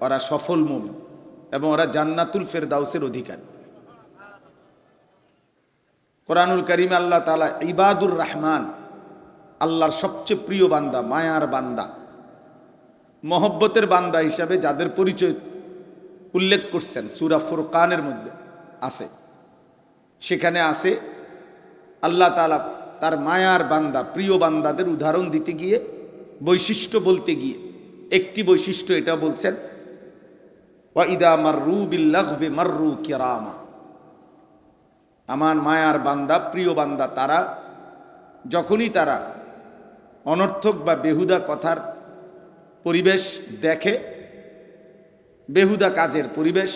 Speaker 1: ওরা সফল মুমিন এবং ওরা জান্নাতুল ফেরদাউসের অধিকারী। কোরআনুল কারীমে আল্লাহ তাআলা ইবাদুর রহমান, আল্লাহর সবচেয়ে প্রিয় বান্দা, মায়ার বান্দা, মহব্বতের বান্দা হিসাবে যাদের পরিচয় উল্লেখ করছেন সূরা ফুরকানের মধ্যে আছে। সেখানে আছে আল্লাহ তাআলা তার মায়ার বান্দা, প্রিয় বান্দাদের উদাহরণ দিতে গিয়ে, বৈশিষ্ট্য বলতে গিয়ে একটি বৈশিষ্ট্য এটা বলছেন, ওয়া ইদা মাররু বিল লাগবি মাররু কিরামা। আমার মায়ার বান্দা, প্রিয় বান্দা তারা যখনই তারা অনর্থক বা বেহুদা কথার পরিবেশ দেখে, বেহুদা কাজের পরিবেশ,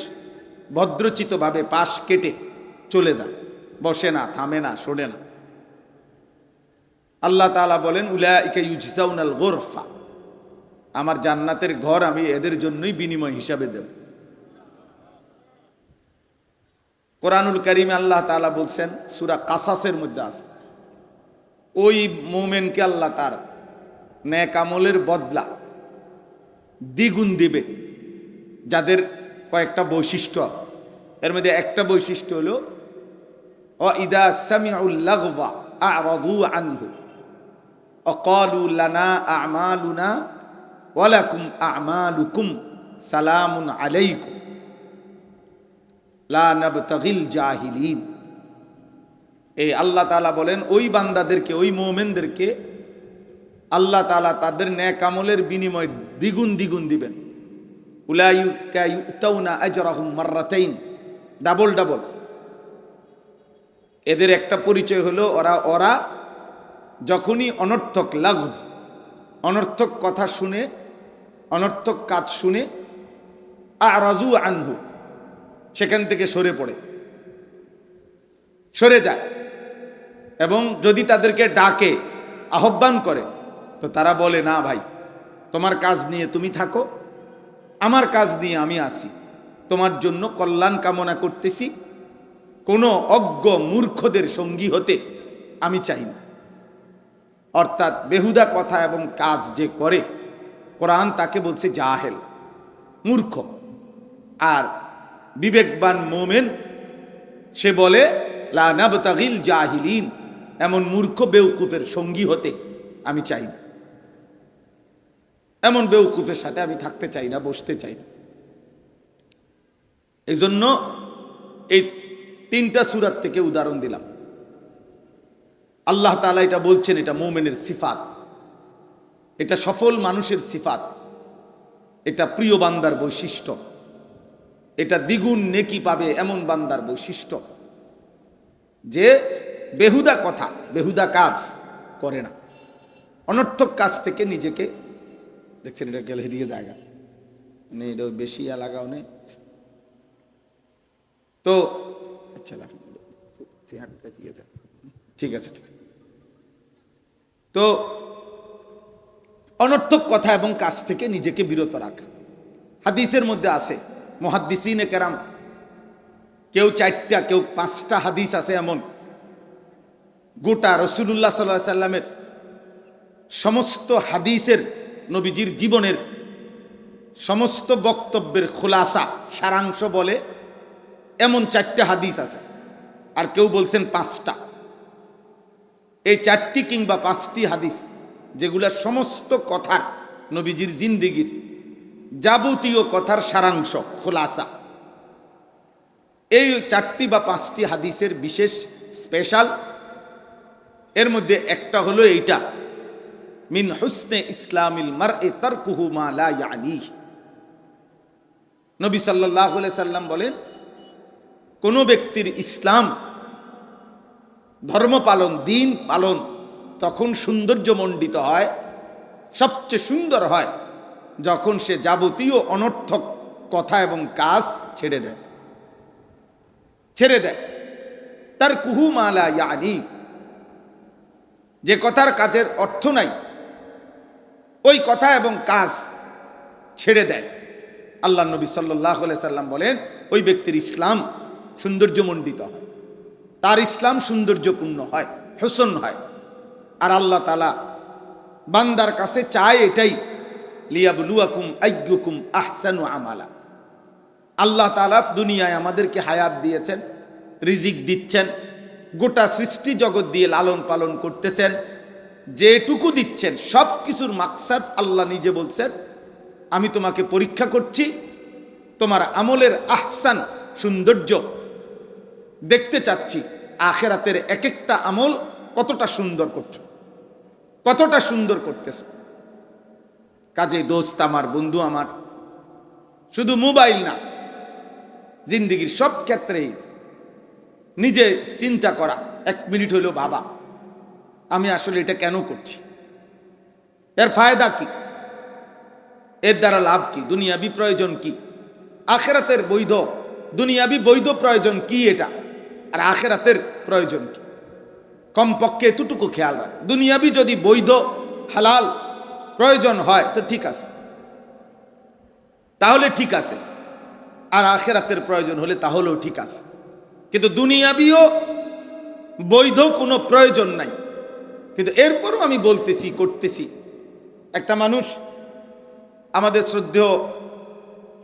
Speaker 1: ভদ্রচিতভাবে পাশ কেটে চলে যায়, বসে না, থামে না, শোনে না। আল্লাহ তাআলা বলেন উলাইকা ইউজজাউনাল গুরফা, আমার জান্নাতের ঘর আমি এদের জন্যই বিনিময় হিসাবে দেব। কোরআনুল কারীমে আল্লাহ তাআলা বলছেন সূরা কাসাসের মধ্যে আছে, ওই মুমিনকে আল্লাহ তার নেক আমলের বদলা দ্বিগুণ দিবে, যাদের কয়েকটা বৈশিষ্ট্য। এর মধ্যে একটা বৈশিষ্ট্য হলো ওয়া ইদা সামিউল লাগওয়া আ'রাদু আনহু ওয়া ক্বালু লানা আ'মালুনা ওয়া লাকুম আ'মালুকুম সালামুন আলাইকুম লা নাবতাগিল জাহিলিন। এই আল্লাহ তাআলা বলেন ওই বান্দাদেরকে, ওই মুমিনদেরকে আল্লাহ তাআলা তাদের নেক আমলের বিনিময় দ্বিগুণ দ্বিগুণ দিবেন। উলাইকা ইউতাউনা আজরাহুম মাররাতাইন, ডাবল ডাবল। এদের একটা পরিচয় হলো ওরা যখনই অনর্থক লাগব, অনর্থক কথা শুনে, অনর্থক কাজ শুনে, আ'রাজু আনহু, সেখান থেকে সরে পড়ে, সরে যায়। এবং যদি তাদেরকে ডাকে, আহ্বান করে, তো তারা বলে না ভাই, তোমার কাজ নিয়ে তুমি থাকো, আমার কাজ নিয়ে আমি আসি, তোমার জন্য কল্যাণ কামনা করতেছি, কোনো অজ্ঞ মূর্খদের সঙ্গী হতে আমি চাই না। অর্থাৎ বেহুদা কথা এবং কাজ যে করে, কোরআন তাকে বলছে জাহেল, মূর্খ। আর বিবেকবান মুমিন সে বলে লা নাবতাগিল জাহিলিন, এমন মূর্খ বেউকুফের সঙ্গী হতে আমি চাই না, এমন বেউকুফের সাথে আমি থাকতে চাই না, বসতে চাই না। এই জন্য এই 3টা সূরা থেকে উদাহরণ দিলাম। আল্লাহ তাআলা এটা বলছেন, এটা মুমিনের সিফাত, এটা সফল মানুষের সিফাত, এটা প্রিয় বান্দার বৈশিষ্ট্য, এটা দ্বিগুণ নেকি পাবে এমন বান্দার বৈশিষ্ট্য, যে বেহুদা কথা, বেহুদা কাজ করে না, অনর্থক কাজ থেকে নিজেকে, দেখছেন এটা গেলে এদিকে জায়গা নেই, এটা বেশি লাগাও নেই তো, আচ্ছা ঠিক আছে, ঠিক আছে। তো অনর্থক কথা এবং কাজ থেকে নিজেকে বিরত রাখা। হাদিসের মধ্যে আছে, মুহাদ্দিসিনে কেরাম কেউ 4টা, কেউ 5টা হাদিস আছে এমন, গোটা রাসূলুল্লাহ সাল্লাল্লাহু আলাইহি সাল্লামের সমস্ত হাদিসের, নবীজির জীবনের সমস্ত বক্তব্যের খুলাসা, সারাংশ বলে এমন 4টা হাদিস আছে। আর কেউ বলছেন 5টা। এই 4টি কিংবা 5টি হাদিস যেগুলা সমস্ত কথার, নবীজির জিন্দেগীর যাবতীয় কথার সারাংশ, খুলাসা, এই 4টি বা 5টি হাদিসের বিশেষ স্পেশাল। এর মধ্যে একটা হলো এইটা, মিন হুসনে ইসলামিল মারই তারকুহু মা লা ইয়ানিহি। নবী সাল্লাল্লাহু আলাইহি সাল্লাম বলেন, কোন ব্যক্তির ইসলাম ধর্ম পালন, দিন পালন তখন সৌন্দর্যমণ্ডিত হয়, সবচেয়ে সুন্দর হয় যখন সে যাবতীয় অনর্থক কথা এবং কাজ ছেড়ে দেয়। তার কুহু মালা ইয়ানি, যে কথার কাজের অর্থ নাই ওই কথা এবং কাজ ছেড়ে দেয়। আল্লাহ নবী সাল্লাল্লাহু আলাইহি সাল্লাম বলেন, ওই ব্যক্তির ইসলাম সৌন্দর্যমণ্ডিত হয়, তার ইসলাম সৌন্দর্যপূর্ণ হয়, হোসন হয়। আর আল্লাহ তাআলা বান্দার কাছে চায় এটাই, লিয়াবলুয়াকুম আইয়ুকুম আহসানু আমালা। আল্লাহ তাআলা দুনিয়ায় আমাদেরকে হায়াত দিয়েছেন, রিজিক দিচ্ছেন, গোটা সৃষ্টি জগৎ দিয়ে লালন পালন করতেছেন, যেটুকু দিচ্ছেন সব কিছুর মাকসাদ আল্লাহ নিজে বলছেন, আমি তোমাকে পরীক্ষা করছি, তোমার আমলের আহসান সৌন্দর্য দেখতে চাচ্ছি, আখিরাতের এক একটা আমল কতটা সুন্দর করছো, কতটা সুন্দর করতেছ। কাজে দোস্ত আমার, বন্ধু আমার, শুধু মোবাইল না, জিন্দিগির সব ক্ষেত্রেই নিজে চিন্তা করা, এক মিনিট হইলো ভাবা, আমি আসলে এটা কেন করছি, এর ফায়দা কি, এর দ্বারা লাভ কি, দুনিয়াবি প্রয়োজন কি, আখিরাতের বৈধ দুনিয়াবি বৈধ প্রয়োজন কি এটা, আর আখিরাতের প্রয়োজন কি। কমপক্ষে এতটুকু খেয়াল রাখ, দুনিয়াবি যদি বৈধ হালাল প্রয়োজন হয় তো ঠিক আছে, তাহলে ঠিক আছে, আর আখিরাতের প্রয়োজন হলে তাহলেও ঠিক আছে। কিন্তু দুনিয়াবিও বৈধ কোনো প্রয়োজন নাই, কিন্তু এরপরও আমি বলতেছি, করতেছি। একটা মানুষ, আমাদের শ্রদ্ধেয়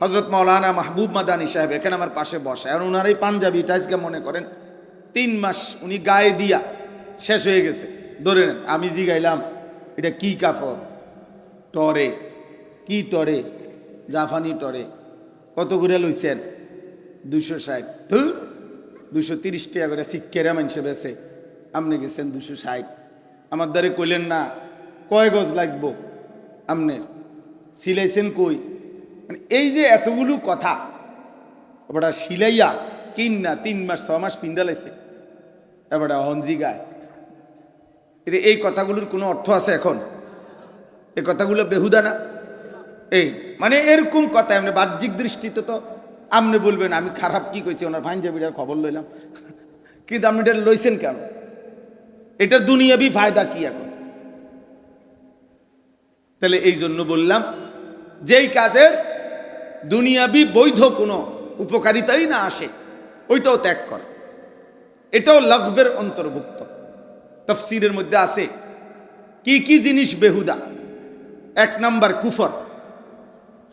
Speaker 1: হযরত মাওলানা মাহবুব মাদানী সাহেব এখানে আমার পাশে বসে, আর ওনার এই পাঞ্জাবিটা আজকে মনে করেন 3 মাস উনি গায়ে দিয়া শেষ হয়ে গেছে। ধরে নেন আমি জিগাইলাম এটা কি কাপড়, টরে, কি টরে, জাফানি টরে, কত করে লইছেন? 260। 230 টাকা করে শিক্ষেরা মানুষে বেছে, আপনি গেছেন 260। আমার দ্বারে কইলেন না কয় গজ লাগবো, আপনি সিলাইছেন কই? মানে এই যে এতগুলো কথা, এবার সিলাইয়া কিন না 3 মাস 6 মাস পিন্দা লাইছে, এবার হঞ্জি গায়। এই কথাগুলোর কোনো অর্থ আছে এখন? এই কথাগুলো বেহুদা না? এই মানে এরকম কথা এমনি বাহ্যিক দৃষ্টিতে তো আপনি বলবেন আমি খারাপ কি কইছি, ওনার পাঞ্জাবিটার খবর লইলাম, কিন্তু আপনি এটা লইছেন কেন? এটা দুনিয়াবি ফায়দা কি এখন? তাহলে এই জন্য বললাম, যেই কাজের দুনিয়াবি বৈধ কোনো উপকারিতাই না আসে ওইটাও ত্যাগ করে, এটাও লগবের অন্তর্ভুক্ত। তাফসীরের মধ্যে আছে কি কি জিনিস বেহুদা। 1 নাম্বার কুফর,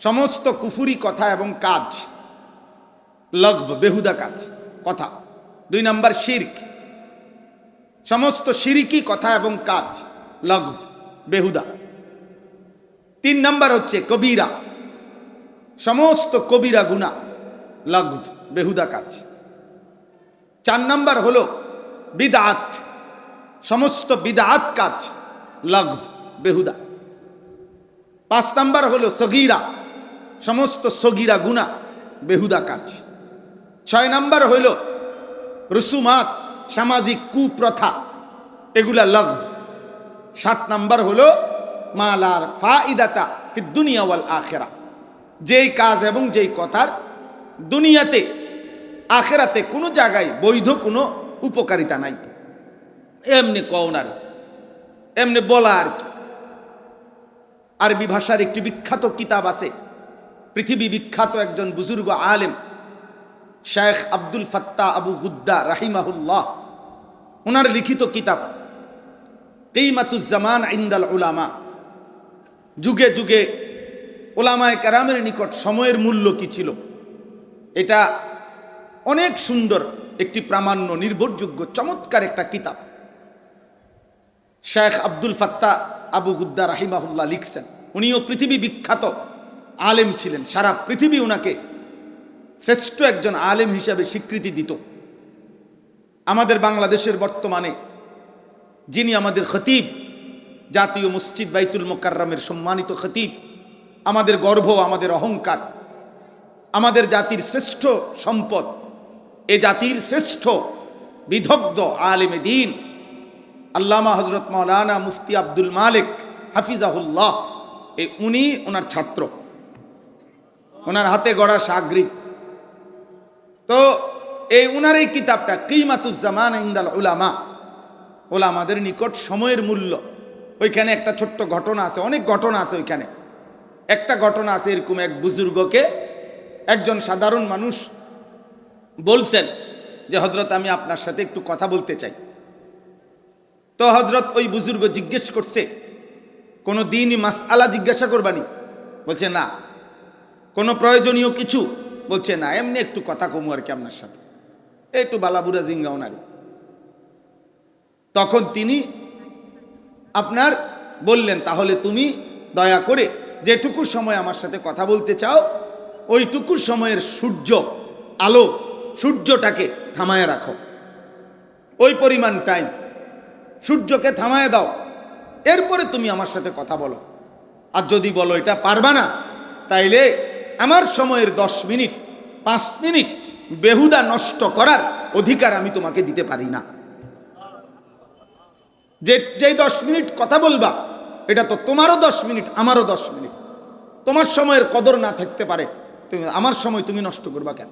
Speaker 1: সমস্ত কুফুরি কথা এবং কাজ লগব, বেহুদা কাজ কথা। 2 নাম্বার শিরক, সমস্ত শিরিকি কথা এবং কাজ লগব, বেহুদা। 3 নাম্বার হচ্ছে কবিরা, সমস্ত কবিরা গুনাহ লগব, বেহুদা কাজ। 4 নাম্বার হলো বিদআত, সমস্ত বিদআত কাজ লগব, বেহুদা। 5 নাম্বার হলো সগীরা, সমস্ত সগীরা গুনাহ, বেহুদা কাজ। 6 নাম্বার হইল রুসুমাত, সামাজিক কুপ্রথা, এগুলা লগব। 7 নাম্বার হলো মালার ফাইদাতা ফিদ দুনিয়া ওয়াল আখিরা, যেই কাজ এবং যেই কথার দুনিয়াতে আখিরাতে কোনো জায়গায় বৈধ কোনো উপকারিতা নাই, এমনি কওনার, এমনি বলা আর কি। আরবি ভাষার একটি বিখ্যাত কিতাব আছে, পৃথিবী বিখ্যাত একজন বুজুর্গ আলেম শেখ আব্দুল ফাত্তাহ আবু গুদ্দা রাহিমাহুল্লাহ, ওনার লিখিত কিতাব কিমাতুজ জামান ইনদাল উলামা, যুগে যুগে ওলামায়ে কেরামের নিকট সময়ের মূল্য কি ছিল, এটা অনেক সুন্দর একটি প্রামাণ্য, নির্ভরযোগ্য, চমৎকার একটা কিতাব শেখ আব্দুল ফাত্তাহ আবু গুদ্দা রাহিমাহুল্লাহ লিখছেন। উনিও পৃথিবী বিখ্যাত আলেম ছিলেন, সারা পৃথিবী ওনাকে শ্রেষ্ঠ একজন আলেম হিসাবে স্বীকৃতি দিত। আমাদের বাংলাদেশের বর্তমানে যিনি আমাদের খতিব জাতীয় মসজিদ বাইতুল মোকাররমের সম্মানিত খতিব, আমাদের গর্ব, আমাদের অহংকার, আমাদের জাতির শ্রেষ্ঠ সম্পদ, এ জাতির শ্রেষ্ঠ বিদগ্ধ আলেমে দ্বীন আল্লামা হযরত মাওলানা মুফতি আব্দুল মালিক হাফিজাহুল্লাহ, উনি ওনার ছাত্র, ওনার হাতে গড়া শাগরিদ। তো উনার এই কিতাবটা কিমাতুজ জামান ইনদাল উলামা, ওলামাদের নিকট সময়ের মূল্য, ওইখানে একটা ছোট্ট ঘটনা আছে, অনেক ঘটনা আছে ওইখানে। একটা ঘটনা আছে, এরকম এক বুজুর্গকে একজন সাধারণ মানুষ বলছেন যে হযরত আমি আপনার সাথে একটু কথা বলতে চাই। তো হযরত ওই বুজুর্গ জিজ্ঞেস করছে, কোনো দিনই মাসআলা জিজ্ঞাসা করবানি? বলছে না। কোনো প্রয়োজনীয় কিছু? বলছে না, এমনি একটু কথা কমু আর কি আপনার সাথে, একটু বালাবুরা জিঙ্গাও নারী। তখন তিনি আপনার বললেন, তাহলে তুমি দয়া করে যেটুকু সময় আমার সাথে কথা বলতে চাও, ওইটুকু সময়ের সূর্য আলো, সূর্যটাকে থামায় রাখো, ওই পরিমাণ টাইম সূর্যকে থামায় দাও, এরপরে তুমি আমার সাথে কথা বলো। আর যদি বলো এটা পারবা না, তাইলে আমার সময়ের 10 মিনিট 5 মিনিট বেহুদা নষ্ট করার অধিকার আমি তোমাকে দিতে পারি না। যেই 10 মিনিট কথা বলবা, এটা তো তোমারও 10 মিনিট, আমারও 10 মিনিট। তোমার সময়ের কদর না থাকতে পারে, তুমি আমার সময় তুমি নষ্ট করবা কেন?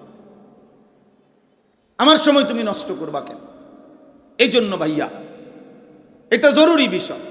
Speaker 1: আমার সময় তুমি নষ্ট করবা কেন? এই জন্য ভাইয়া, এটা জরুরি বিষয়।